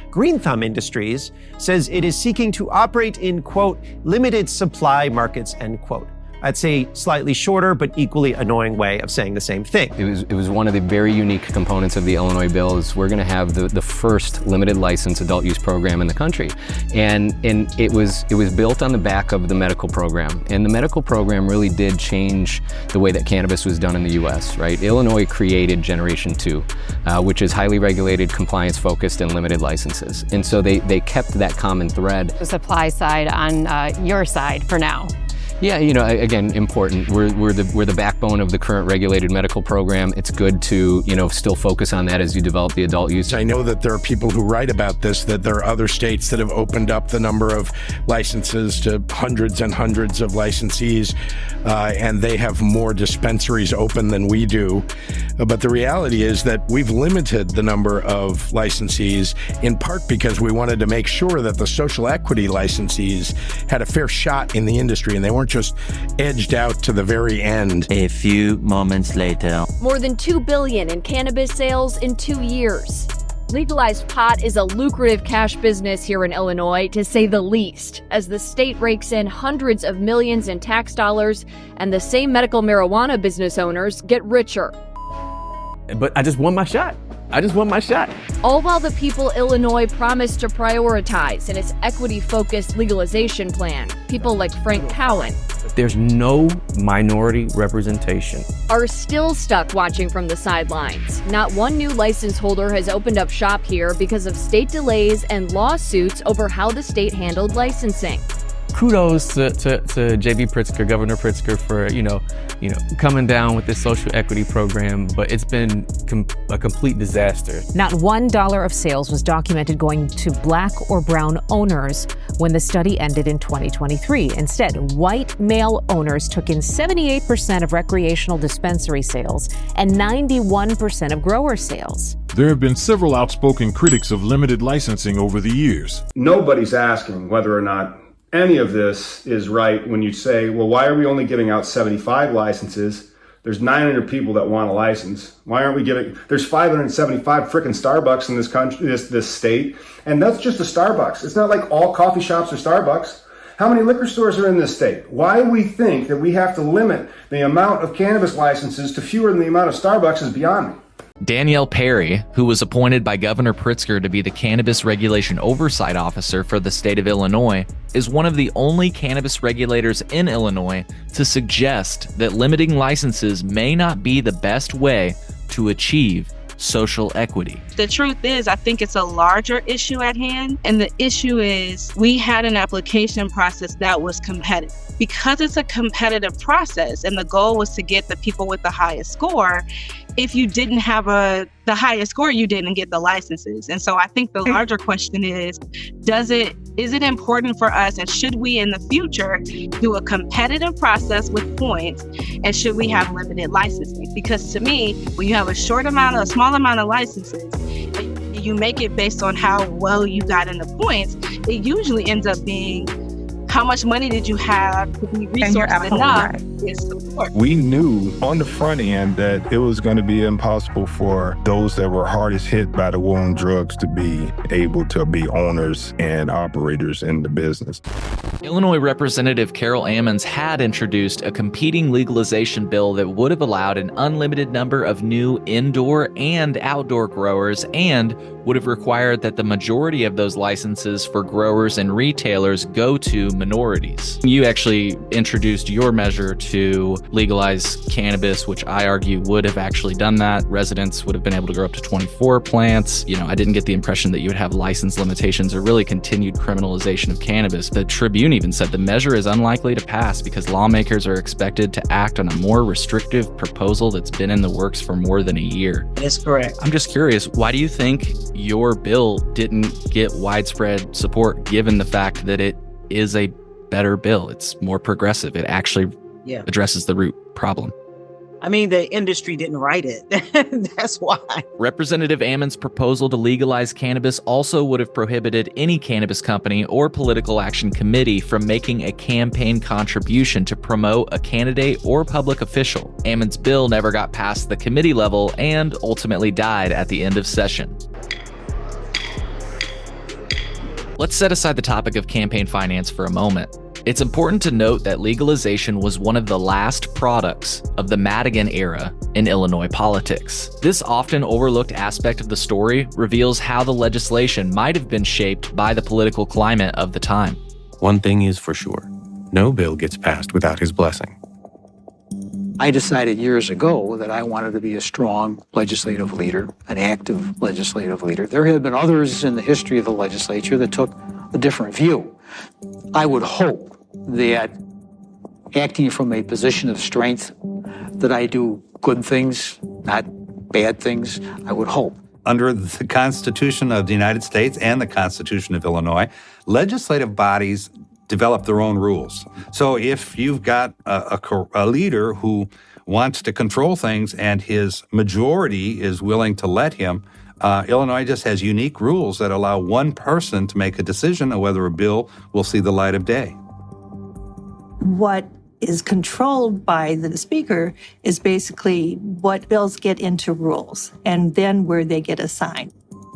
[SPEAKER 20] Green Thumb Industries says it is seeking to operate in, quote, limited supply markets, end quote. I'd say slightly shorter, but equally annoying way of saying the same thing.
[SPEAKER 29] It was one of the very unique components of the Illinois bill is we're gonna have the first limited license adult use program in the country. And it was built on the back of the medical program. And the medical program really did change the way that cannabis was done in the US, right? Illinois created Generation 2, which is highly regulated, compliance focused, and limited licenses. And so they kept that common thread.
[SPEAKER 22] The supply side on your side for now.
[SPEAKER 29] Yeah, again, important. We're the backbone of the current regulated medical program. It's good to, still focus on that as you develop the adult use.
[SPEAKER 2] I know that there are people who write about this, that there are other states that have opened up the number of licenses to hundreds and hundreds of licensees, and they have more dispensaries open than we do. But the reality is that we've limited the number of licensees in part because we wanted to make sure that the social equity licensees had a fair shot in the industry and they weren't just edged out to the very end.
[SPEAKER 5] A few moments later.
[SPEAKER 6] More than $2 billion in cannabis sales in 2 years. Legalized pot is a lucrative cash business here in Illinois, to say the least, as the state rakes in hundreds of millions in tax dollars and the same medical marijuana business owners get richer.
[SPEAKER 11] But I just want my shot.
[SPEAKER 6] All while the people Illinois promised to prioritize in its equity-focused legalization plan, people like Frank Cowan
[SPEAKER 11] There's no minority representation.
[SPEAKER 6] Are still stuck watching from the sidelines. Not one new license holder has opened up shop here because of state delays and lawsuits over how the state handled licensing.
[SPEAKER 11] Kudos to JB Pritzker, Governor Pritzker, for coming down with this social equity program, but it's been a complete disaster.
[SPEAKER 12] Not $1 of sales was documented going to Black or brown owners when the study ended in 2023. Instead, white male owners took in 78% of recreational dispensary sales and 91% of grower sales.
[SPEAKER 28] There have been several outspoken critics of limited licensing over the years.
[SPEAKER 14] Nobody's asking whether or not any of this is right when you say, well, why are we only giving out 75 licenses? There's 900 people that want a license. Why aren't we giving, there's 575 frickin' Starbucks in this country, this state, and that's just a Starbucks. It's not like all coffee shops are Starbucks. How many liquor stores are in this state? Why we think that we have to limit the amount of cannabis licenses to fewer than the amount of Starbucks is beyond me.
[SPEAKER 1] Danielle Perry, who was appointed by Governor Pritzker to be the Cannabis Regulation Oversight Officer for the state of Illinois, is one of the only cannabis regulators in Illinois to suggest that limiting licenses may not be the best way to achieve social equity.
[SPEAKER 21] The truth is, I think it's a larger issue at hand. And the issue is we had an application process that was competitive. Because it's a competitive process and the goal was to get the people with the highest score, if you didn't have the highest score, you didn't get the licenses. And so I think the larger question is it important for us, and should we in the future do a competitive process with points, and should we have limited licensing? Because to me, when you have a small amount of licenses, you make it based on how well you got in the points, it usually ends up being how much money did you have to be resourced enough to support?
[SPEAKER 4] We knew on the front end that it was going to be impossible for those that were hardest hit by the war on drugs to be able to be owners and operators in the business.
[SPEAKER 1] Illinois Representative Carol Ammons had introduced a competing legalization bill that would have allowed an unlimited number of new indoor and outdoor growers, and would have required that the majority of those licenses for growers and retailers go to minorities. You actually introduced your measure to legalize cannabis, which I argue would have actually done that. Residents would have been able to grow up to 24 plants. I didn't get the impression that you would have license limitations or really continued criminalization of cannabis. The Tribune even said the measure is unlikely to pass because lawmakers are expected to act on a more restrictive proposal that's been in the works for more than a year.
[SPEAKER 21] That's correct.
[SPEAKER 1] I'm just curious, why do you think your bill didn't get widespread support, given the fact that it is a better bill? It's more progressive. It actually addresses the root problem.
[SPEAKER 21] I mean, the industry didn't write it. That's why.
[SPEAKER 1] Representative Ammons' proposal to legalize cannabis also would have prohibited any cannabis company or political action committee from making a campaign contribution to promote a candidate or public official. Ammons' bill never got past the committee level and ultimately died at the end of session. Let's set aside the topic of campaign finance for a moment. It's important to note that legalization was one of the last products of the Madigan era in Illinois politics. This often overlooked aspect of the story reveals how the legislation might have been shaped by the political climate of the time.
[SPEAKER 22] One thing is for sure, no bill gets passed without his blessing.
[SPEAKER 26] I decided years ago that I wanted to be a strong legislative leader, an active legislative leader. There have been others in the history of the legislature that took a different view. I would hope that acting from a position of strength, that I do good things, not bad things, I would hope.
[SPEAKER 27] Under the Constitution of the United States and the Constitution of Illinois, legislative bodies develop their own rules. So if you've got a leader who wants to control things and his majority is willing to let him, Illinois just has unique rules that allow one person to make a decision on whether a bill will see the light of day.
[SPEAKER 7] What is controlled by the speaker is basically what bills get into rules and then where they get assigned.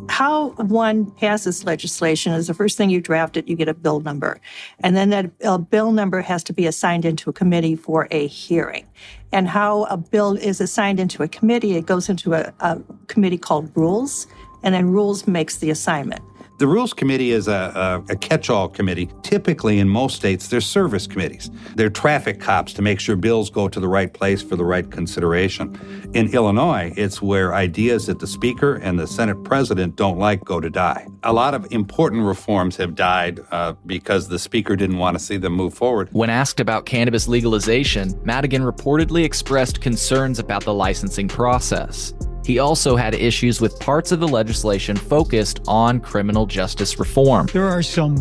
[SPEAKER 7] How one passes legislation is the first thing you draft it, you get a bill number. And then that bill number has to be assigned into a committee for a hearing. And how a bill is assigned into a committee, it goes into a committee called Rules, and then Rules makes the assignment.
[SPEAKER 27] The Rules Committee is a catch-all committee. Typically, in most states, they're service committees. They're traffic cops to make sure bills go to the right place for the right consideration. In Illinois, it's where ideas that the Speaker and the Senate President don't like go to die. A lot of important reforms have died because the Speaker didn't want to see them move forward.
[SPEAKER 1] When asked about cannabis legalization, Madigan reportedly expressed concerns about the licensing process. He also had issues with parts of the legislation focused on criminal justice reform.
[SPEAKER 8] There are some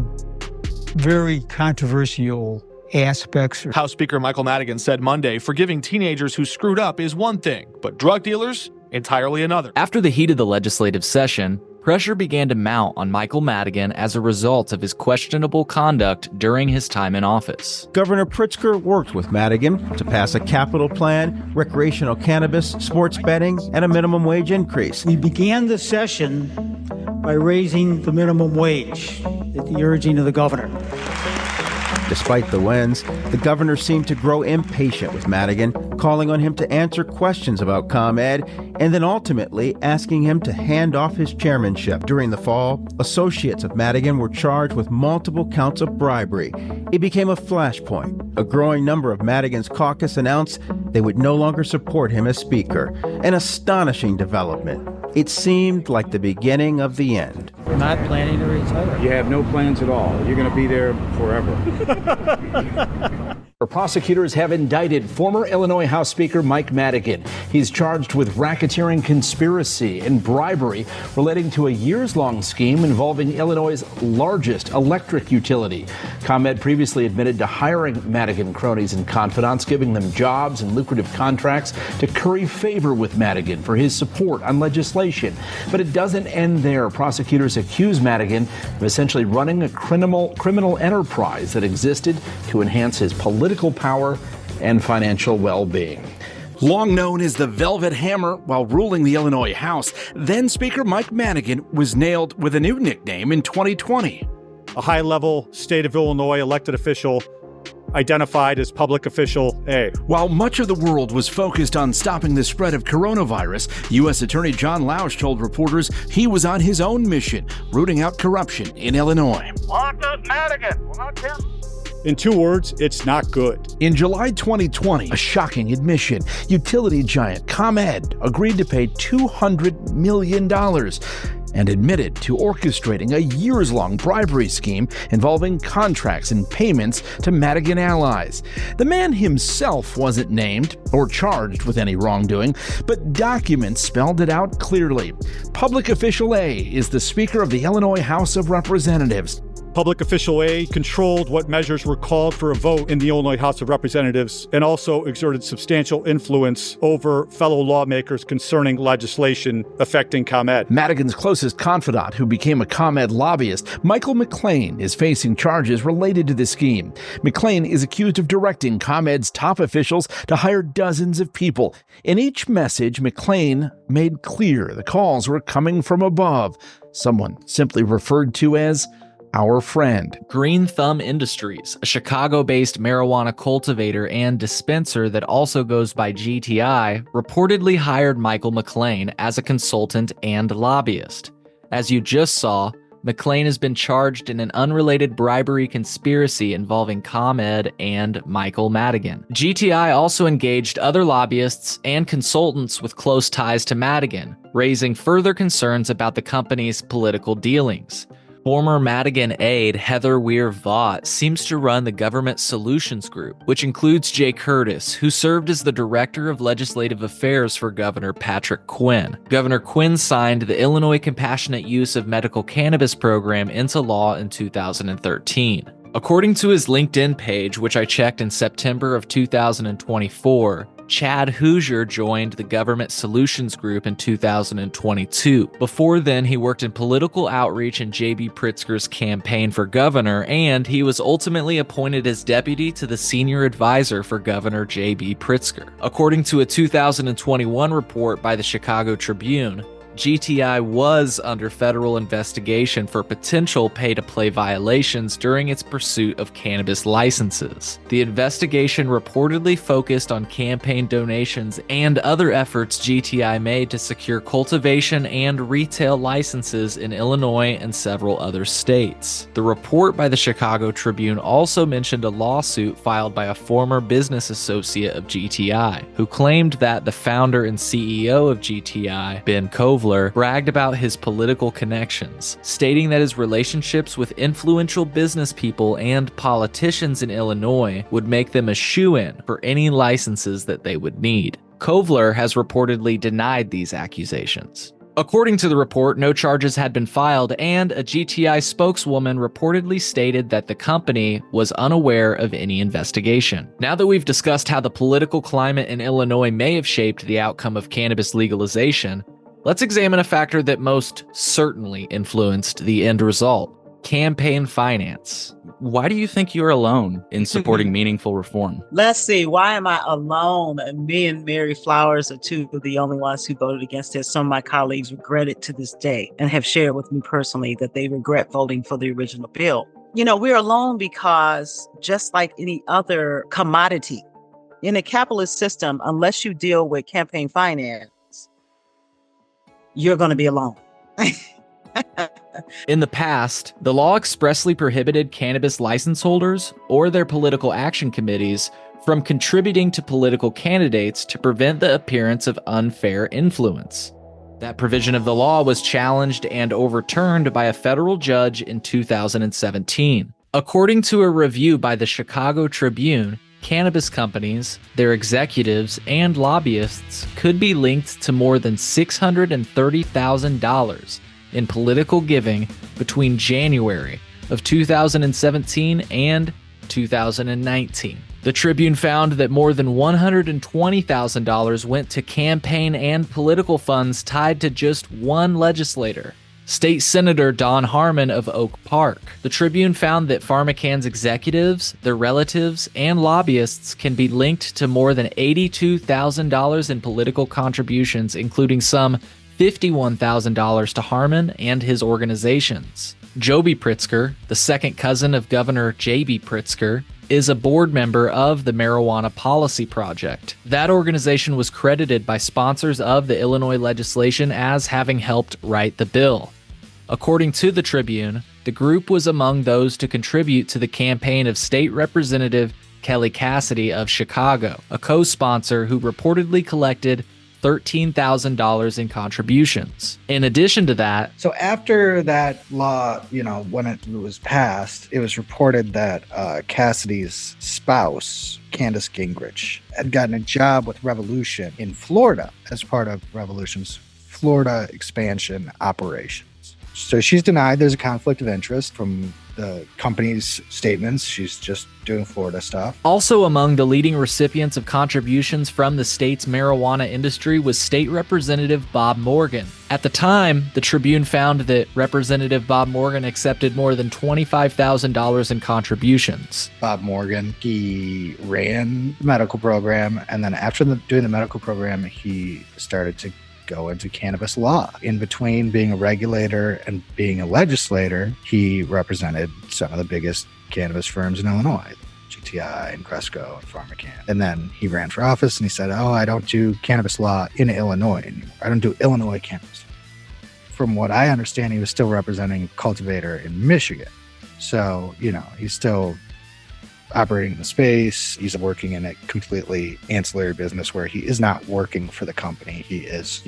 [SPEAKER 8] very controversial aspects.
[SPEAKER 10] House Speaker Michael Madigan said Monday forgiving teenagers who screwed up is one thing, but drug dealers, entirely another.
[SPEAKER 1] After the heat of the legislative session, pressure began to mount on Michael Madigan as a result of his questionable conduct during his time in office.
[SPEAKER 13] Governor Pritzker worked with Madigan to pass a capital plan, recreational cannabis, sports betting, and a minimum wage increase.
[SPEAKER 8] We began the session by raising the minimum wage at the urging of the governor.
[SPEAKER 13] Despite the wins, the governor seemed to grow impatient with Madigan, calling on him to answer questions about ComEd, and then ultimately asking him to hand off his chairmanship. During the fall, associates of Madigan were charged with multiple counts of bribery. It became a flashpoint. A growing number of Madigan's caucus announced they would no longer support him as Speaker. An astonishing development. It seemed like the beginning of the end.
[SPEAKER 8] We're not planning to retire.
[SPEAKER 15] You have no plans at all. You're going to be there forever.
[SPEAKER 16] Prosecutors have indicted former Illinois House Speaker Mike Madigan. He's charged with racketeering conspiracy and bribery relating to a years-long scheme involving Illinois' largest electric utility. ComEd previously admitted to hiring Madigan cronies and confidants, giving them jobs and lucrative contracts to curry favor with Madigan for his support on legislation. But it doesn't end there. Prosecutors accuse Madigan of essentially running a criminal enterprise that existed to enhance his political power and financial well-being.
[SPEAKER 17] Long known as the Velvet Hammer while ruling the Illinois House, then Speaker Mike Madigan was nailed with a new nickname in 2020.
[SPEAKER 24] A high-level state of Illinois elected official identified as Public Official A.
[SPEAKER 17] While much of the world was focused on stopping the spread of coronavirus, U.S. Attorney John Lausch told reporters he was on his own mission, rooting out corruption in Illinois.
[SPEAKER 25] Lock up Madigan. Well, not him.
[SPEAKER 24] In 2 words, it's not good.
[SPEAKER 17] In July 2020, a shocking admission. Utility giant ComEd agreed to pay $200 million and admitted to orchestrating a years-long bribery scheme involving contracts and payments to Madigan allies. The man himself wasn't named or charged with any wrongdoing, but documents spelled it out clearly. Public Official A is the Speaker of the Illinois House of Representatives.
[SPEAKER 24] Public Official A controlled what measures were called for a vote in the Illinois House of Representatives and also exerted substantial influence over fellow lawmakers concerning legislation affecting ComEd.
[SPEAKER 17] Madigan's closest confidant, who became a ComEd lobbyist, Michael McLean, is facing charges related to the scheme. McLean is accused of directing ComEd's top officials to hire dozens of people. In each message, McLean made clear the calls were coming from above, someone simply referred to as our friend.
[SPEAKER 1] Green Thumb Industries, a Chicago-based marijuana cultivator and dispenser that also goes by GTI, reportedly hired Michael McLean as a consultant and lobbyist. As you just saw, McLean has been charged in an unrelated bribery conspiracy involving ComEd and Michael Madigan. GTI also engaged other lobbyists and consultants with close ties to Madigan, raising further concerns about the company's political dealings. Former Madigan aide Heather Weir-Vaught seems to run the Government Solutions Group, which includes Jay Curtis, who served as the Director of Legislative Affairs for Governor Patrick Quinn. Governor Quinn signed the Illinois Compassionate Use of Medical Cannabis program into law in 2013. According to his LinkedIn page, which I checked in September of 2024, Chad Hoosier joined the Government Solutions Group in 2022. Before then, he worked in political outreach in J.B. Pritzker's campaign for governor, and he was ultimately appointed as deputy to the senior advisor for Governor J.B. Pritzker. According to a 2021 report by the Chicago Tribune, GTI was under federal investigation for potential pay-to-play violations during its pursuit of cannabis licenses. The investigation reportedly focused on campaign donations and other efforts GTI made to secure cultivation and retail licenses in Illinois and several other states. The report by the Chicago Tribune also mentioned a lawsuit filed by a former business associate of GTI, who claimed that the founder and CEO of GTI, Ben Kovler, bragged about his political connections, stating that his relationships with influential business people and politicians in Illinois would make them a shoo-in for any licenses that they would need. Kovler has reportedly denied these accusations. According to the report, no charges had been filed, and a GTI spokeswoman reportedly stated that the company was unaware of any investigation. Now that we've discussed how the political climate in Illinois may have shaped the outcome of cannabis legalization, let's examine a factor that most certainly influenced the end result: campaign finance.
[SPEAKER 2] Why do you think you're alone in supporting meaningful reform?
[SPEAKER 3] Let's see, why am I alone? And me and Mary Flowers are two of the only ones who voted against it. Some of my colleagues regret it to this day and have shared with me personally that they regret voting for the original bill. You know, we're alone because just like any other commodity in a capitalist system, unless you deal with campaign finance, you're going to be alone.
[SPEAKER 1] In the past, the law expressly prohibited cannabis license holders or their political action committees from contributing to political candidates to prevent the appearance of unfair influence. That provision of the law was challenged and overturned by a federal judge in 2017. According to a review by the Chicago Tribune, cannabis companies, their executives, and lobbyists could be linked to more than $630,000 in political giving between January of 2017 and 2019. The Tribune found that more than $120,000 went to campaign and political funds tied to just one legislator, State Senator Don Harmon of Oak Park. The Tribune found that PharmaCann's executives, their relatives, and lobbyists can be linked to more than $82,000 in political contributions, including some $51,000 to Harmon and his organizations. Joby Pritzker, the second cousin of Governor J.B. Pritzker, is a board member of the Marijuana Policy Project. That organization was credited by sponsors of the Illinois legislation as having helped write the bill. According to the Tribune, the group was among those to contribute to the campaign of State Representative Kelly Cassidy of Chicago, a co-sponsor who reportedly collected $13,000 in contributions. In addition to that,
[SPEAKER 5] so after that law, when it was passed, it was reported that Cassidy's spouse, Candace Gingrich, had gotten a job with Revolution in Florida as part of Revolution's Florida expansion operations. So she's denied there's a conflict of interest from the company's statements. She's just doing Florida stuff.
[SPEAKER 1] Also among the leading recipients of contributions from the state's marijuana industry was State Representative Bob Morgan. At the time, the Tribune found that Representative Bob Morgan accepted more than $25,000 in contributions.
[SPEAKER 5] Bob Morgan, he ran the medical program, and then after doing the medical program, he started to go into cannabis law. In between being a regulator and being a legislator, he represented some of the biggest cannabis firms in Illinois, GTI and Cresco and PharmaCann. And then he ran for office and he said, I don't do cannabis law in Illinois anymore. I don't do Illinois cannabis. From what I understand, he was still representing a cultivator in Michigan. So, he's still operating in the space. He's working in a completely ancillary business where he is not working for the company. He is,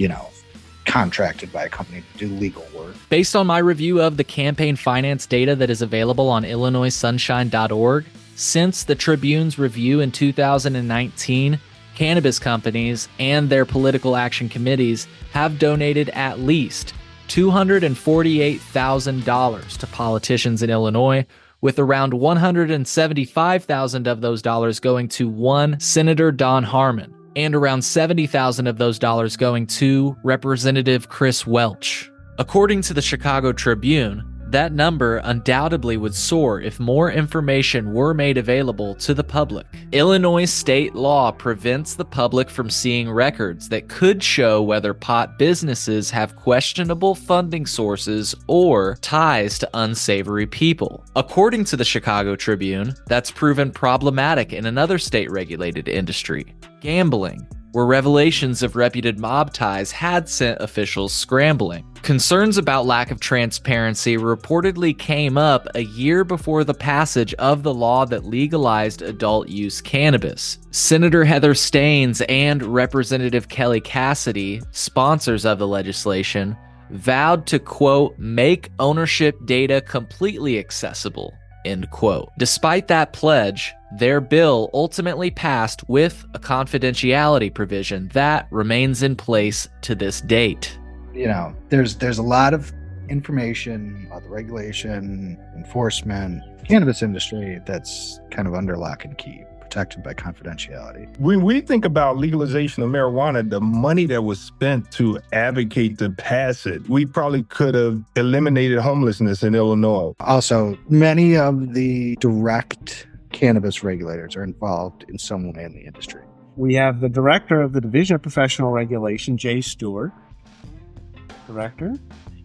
[SPEAKER 5] contracted by a company to do legal work.
[SPEAKER 1] Based on my review of the campaign finance data that is available on illinoissunshine.org, since the Tribune's review in 2019, cannabis companies and their political action committees have donated at least $248,000 to politicians in Illinois, with around $175,000 of those dollars going to one Senator Don Harmon, and around $70,000 of those dollars going to Representative Chris Welch. According to the Chicago Tribune, that number undoubtedly would soar if more information were made available to the public. Illinois state law prevents the public from seeing records that could show whether pot businesses have questionable funding sources or ties to unsavory people. According to the Chicago Tribune, that's proven problematic in another state-regulated industry, gambling, where revelations of reputed mob ties had sent officials scrambling. Concerns about lack of transparency reportedly came up a year before the passage of the law that legalized adult use cannabis. Senator Heather Staines and Representative Kelly Cassidy, sponsors of the legislation, vowed to, quote, make ownership data completely accessible, end quote. Despite that pledge, their bill ultimately passed with a confidentiality provision that remains in place to this date.
[SPEAKER 5] You know, there's a lot of information about the regulation, enforcement, cannabis industry that's kind of under lock and key, protected by confidentiality.
[SPEAKER 4] When we think about legalization of marijuana, the money that was spent to advocate to pass it, we probably could have eliminated homelessness in Illinois.
[SPEAKER 5] Also, many of the direct cannabis regulators are involved in some way in the industry.
[SPEAKER 6] We have the director of the Division of Professional Regulation, Jay Stewart. Director?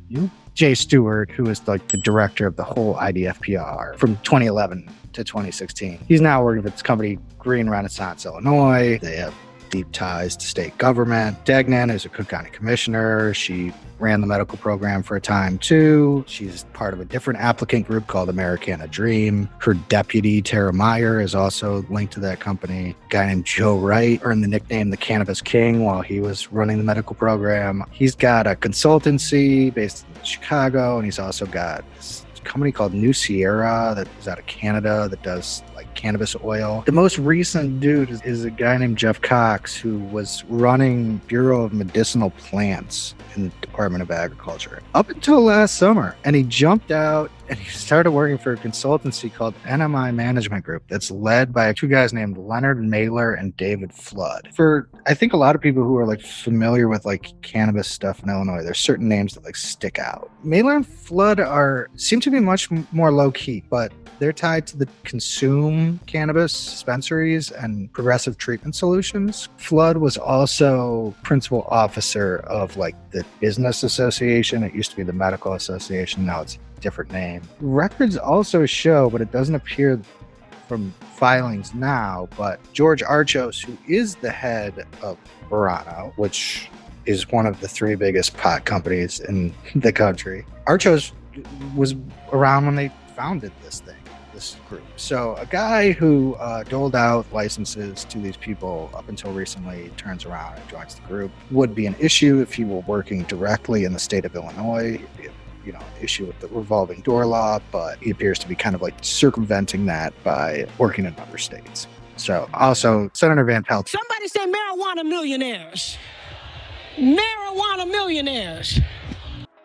[SPEAKER 6] You?
[SPEAKER 5] Jay Stewart, who is like the director of the whole IDFPR from 2011 to 2016. He's now working with this company, Green Renaissance, Illinois. They have deep ties to state government. Degnan is a Cook County commissioner. She ran the medical program for a time too. She's part of a different applicant group called Americana Dream. Her deputy, Tara Meyer, is also linked to that company. A guy named Joe Wright earned the nickname the Cannabis King while he was running the medical program. He's got a consultancy based in Chicago, and he's also got this company called New Sierra that is out of Canada that does like cannabis oil. The most recent dude is a guy named Jeff Cox, who was running Bureau of Medicinal Plants in the Department of Agriculture up until last summer. And he jumped out and he started working for a consultancy called NMI Management Group that's led by two guys named Leonard Mailer and David Flood. For, I think, a lot of people who are like familiar with like cannabis stuff in Illinois, there's certain names that like stick out. Mailer and Flood seem to be much more low key, but they're tied to the Consume Cannabis dispensaries and Progressive Treatment Solutions. Flood was also principal officer of like the Business Association. It used to be the Medical Association. Now it's a different name. Records also show, but it doesn't appear from filings now, but George Archos, who is the head of Verano, which is one of the three biggest pot companies in the country. Archos was around when they founded this group. So a guy who doled out licenses to these people up until recently turns around and joins the group. Would be an issue if he were working directly in the state of Illinois. It'd be an issue with the revolving door law, but he appears to be kind of like circumventing that by working in other states. So also Senator Van Pelt.
[SPEAKER 9] Somebody say marijuana millionaires. Marijuana millionaires.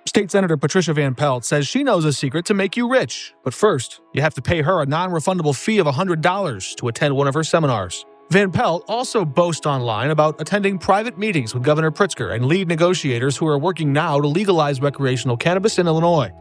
[SPEAKER 10] State Senator Patricia Van Pelt says she knows a secret to make you rich. But first, you have to pay her a non-refundable fee of $100 to attend one of her seminars. Van Pelt also boasts online about attending private meetings with Governor Pritzker and lead negotiators who are working now to legalize recreational cannabis in Illinois.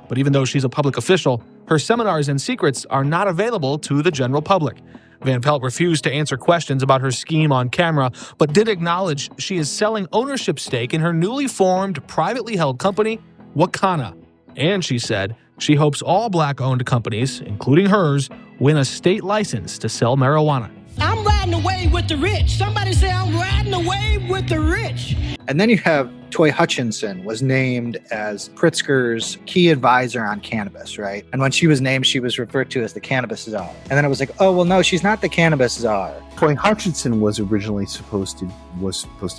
[SPEAKER 10] But even though she's a public official, her seminars and secrets are not available to the general public. Van Pelt refused to answer questions about her scheme on camera, but did acknowledge she is selling ownership stake in her newly formed, privately held company, Wakana. And she said she hopes all Black-owned companies, including hers, win a state license to sell marijuana.
[SPEAKER 9] I'm riding away with with the rich. Somebody say, I'm riding the wave with the rich.
[SPEAKER 5] And then you have Toy Hutchinson was named as Pritzker's key advisor on cannabis, right? And when she was named, she was referred to as the cannabis czar. And then it was like, oh, well, no, she's not the cannabis czar.
[SPEAKER 11] Toy Hutchinson was originally supposed to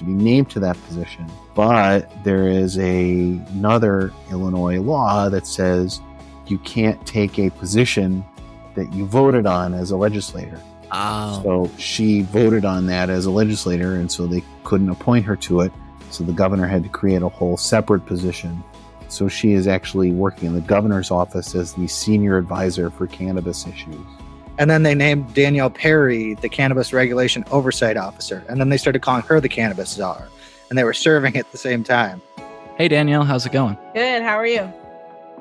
[SPEAKER 11] be named to that position, but there is another Illinois law that says you can't take a position that you voted on as a legislator.
[SPEAKER 1] Oh.
[SPEAKER 11] So she voted on that as a legislator, and so they couldn't appoint her to it. So the governor had to create a whole separate position. So she is actually working in the governor's office as the senior advisor for cannabis issues.
[SPEAKER 5] And then they named Danielle Perry the Cannabis Regulation Oversight Officer. And then they started calling her the cannabis czar. And they were serving at the same time.
[SPEAKER 2] Hey, Danielle, how's it going?
[SPEAKER 21] Good. How are you?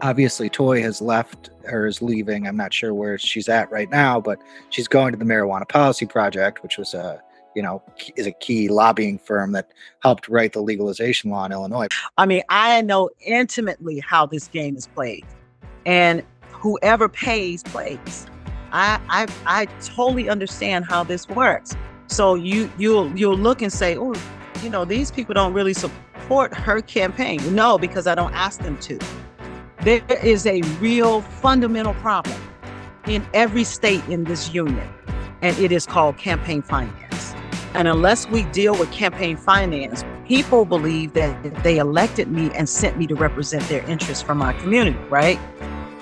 [SPEAKER 5] Obviously, Toy has left or is leaving. I'm not sure where she's at right now, but she's going to the Marijuana Policy Project, which was is a key lobbying firm that helped write the legalization law in Illinois.
[SPEAKER 3] I mean, I know intimately how this game is played, and whoever pays plays. I totally understand how this works. So you'll look and say, oh, these people don't really support her campaign. No, because I don't ask them to. There is a real fundamental problem in every state in this union, and it is called campaign finance. And unless we deal with campaign finance, people believe that if they elected me and sent me to represent their interests for my community, right?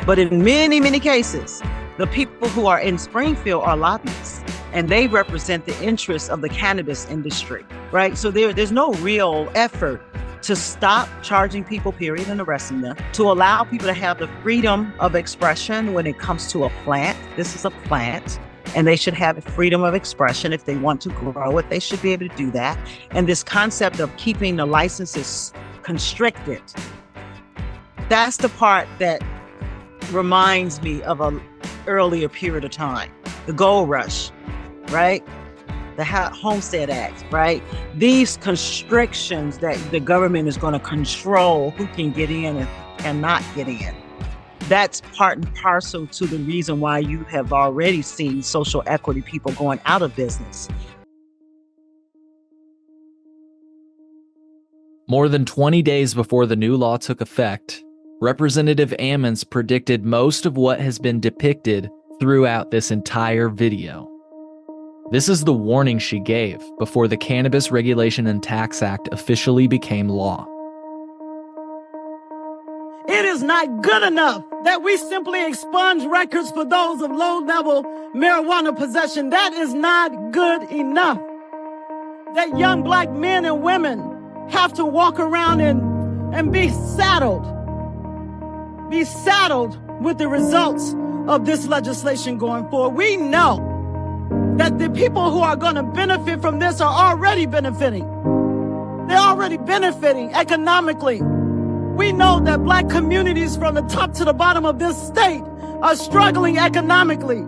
[SPEAKER 3] But in many, many cases, the people who are in Springfield are lobbyists, and they represent the interests of the cannabis industry, right? So there's no real effort to stop charging people, period, and arresting them, to allow people to have the freedom of expression when it comes to a plant. This is a plant, and they should have freedom of expression. If they want to grow it, they should be able to do that. And this concept of keeping the licenses constricted, that's the part that reminds me of an earlier period of time, the gold rush, right? The Homestead Act, right? These constrictions that the government is going to control who can get in and cannot get in. That's part and parcel to the reason why you have already seen social equity people going out of business.
[SPEAKER 1] More than 20 days before the new law took effect, Representative Ammons predicted most of what has been depicted throughout this entire video. This is the warning she gave before the Cannabis Regulation and Tax Act officially became law.
[SPEAKER 9] It is not good enough that we simply expunge records for those of low-level marijuana possession. That is not good enough. That young black men and women have to walk around and be saddled with the results of this legislation going forward. We know that the people who are going to benefit from this are already benefiting. They're already benefiting economically. We know that black communities from the top to the bottom of this state are struggling economically.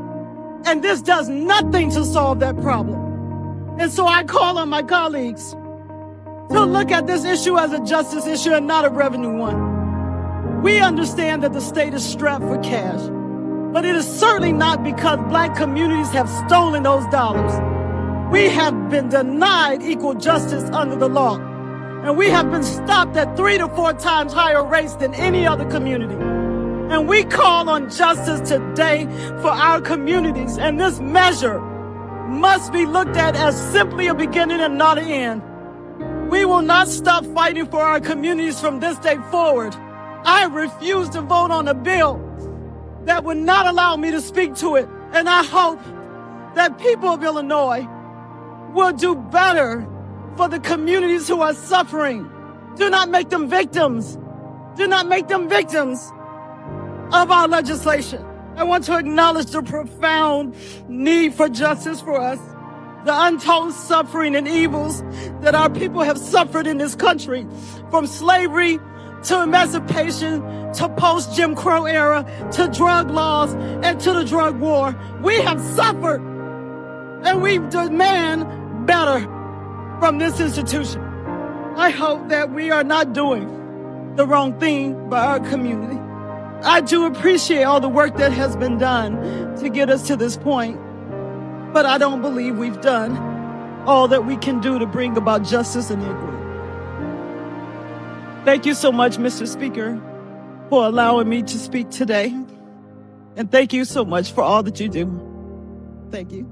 [SPEAKER 9] And this does nothing to solve that problem. And so I call on my colleagues to look at this issue as a justice issue and not a revenue one. We understand that the state is strapped for cash, but it is certainly not because black communities have stolen those dollars. We have been denied equal justice under the law, and we have been stopped at 3 to 4 times higher rates than any other community. And we call on justice today for our communities, and this measure must be looked at as simply a beginning and not an end. We will not stop fighting for our communities from this day forward. I refuse to vote on a bill that would not allow me to speak to it. And I hope that people of Illinois will do better for the communities who are suffering. Do not make them victims. Do not make them victims of our legislation. I want to acknowledge the profound need for justice for us, the untold suffering and evils that our people have suffered in this country, from slavery to emancipation, to post-Jim Crow era, to drug laws, and to the drug war. We have suffered, and we demand better from this institution. I hope that we are not doing the wrong thing by our community. I do appreciate all the work that has been done to get us to this point, but I don't believe we've done all that we can do to bring about justice and equity. Thank you so much, Mr. Speaker, for allowing me to speak today. And thank you so much for all that you do. Thank you.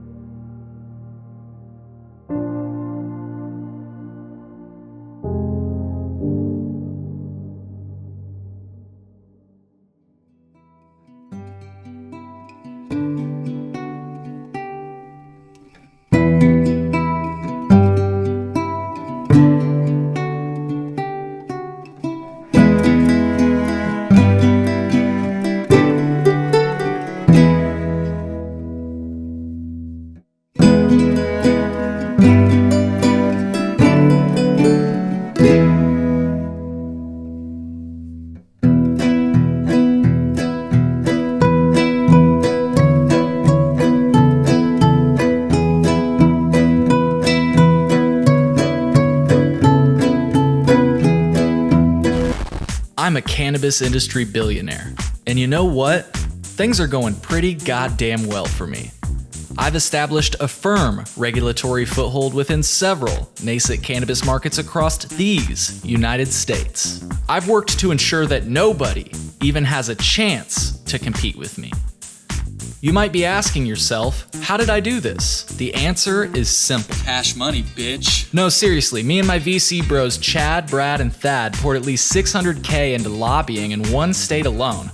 [SPEAKER 1] I'm a cannabis industry billionaire. And you know what? Things are going pretty goddamn well for me. I've established a firm regulatory foothold within several nascent cannabis markets across these United States. I've worked to ensure that nobody even has a chance to compete with me. You might be asking yourself, how did I do this? The answer is simple.
[SPEAKER 2] Cash money, bitch.
[SPEAKER 1] No, seriously, me and my VC bros Chad, Brad, and Thad poured at least $600K into lobbying in one state alone.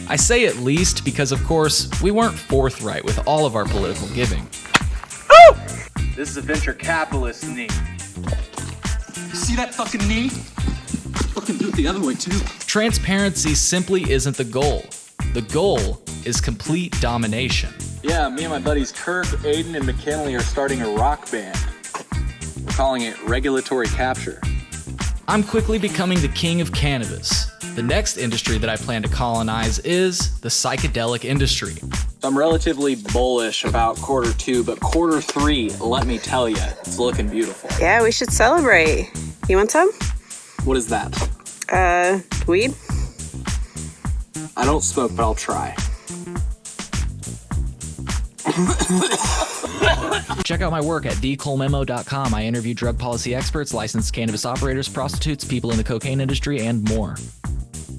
[SPEAKER 1] I say at least because, of course, we weren't forthright with all of our political giving.
[SPEAKER 12] Oh! This is a venture capitalist knee.
[SPEAKER 2] You see that fucking knee? Fucking do it the other way, too.
[SPEAKER 1] Transparency simply isn't the goal. The goal is complete domination.
[SPEAKER 12] Yeah, me and my buddies Kirk, Aiden, and McKinley are starting a rock band. We're calling it Regulatory Capture.
[SPEAKER 1] I'm quickly becoming the king of cannabis. The next industry that I plan to colonize is the psychedelic industry.
[SPEAKER 12] I'm relatively bullish about quarter 2, but quarter 3, let me tell you, it's looking beautiful.
[SPEAKER 14] Yeah, we should celebrate. You want some?
[SPEAKER 12] What is that?
[SPEAKER 14] Weed?
[SPEAKER 12] I don't smoke, but I'll try.
[SPEAKER 1] Check out my work at thecolememo.com. I interview drug policy experts, licensed cannabis operators, prostitutes, people in the cocaine industry, and more.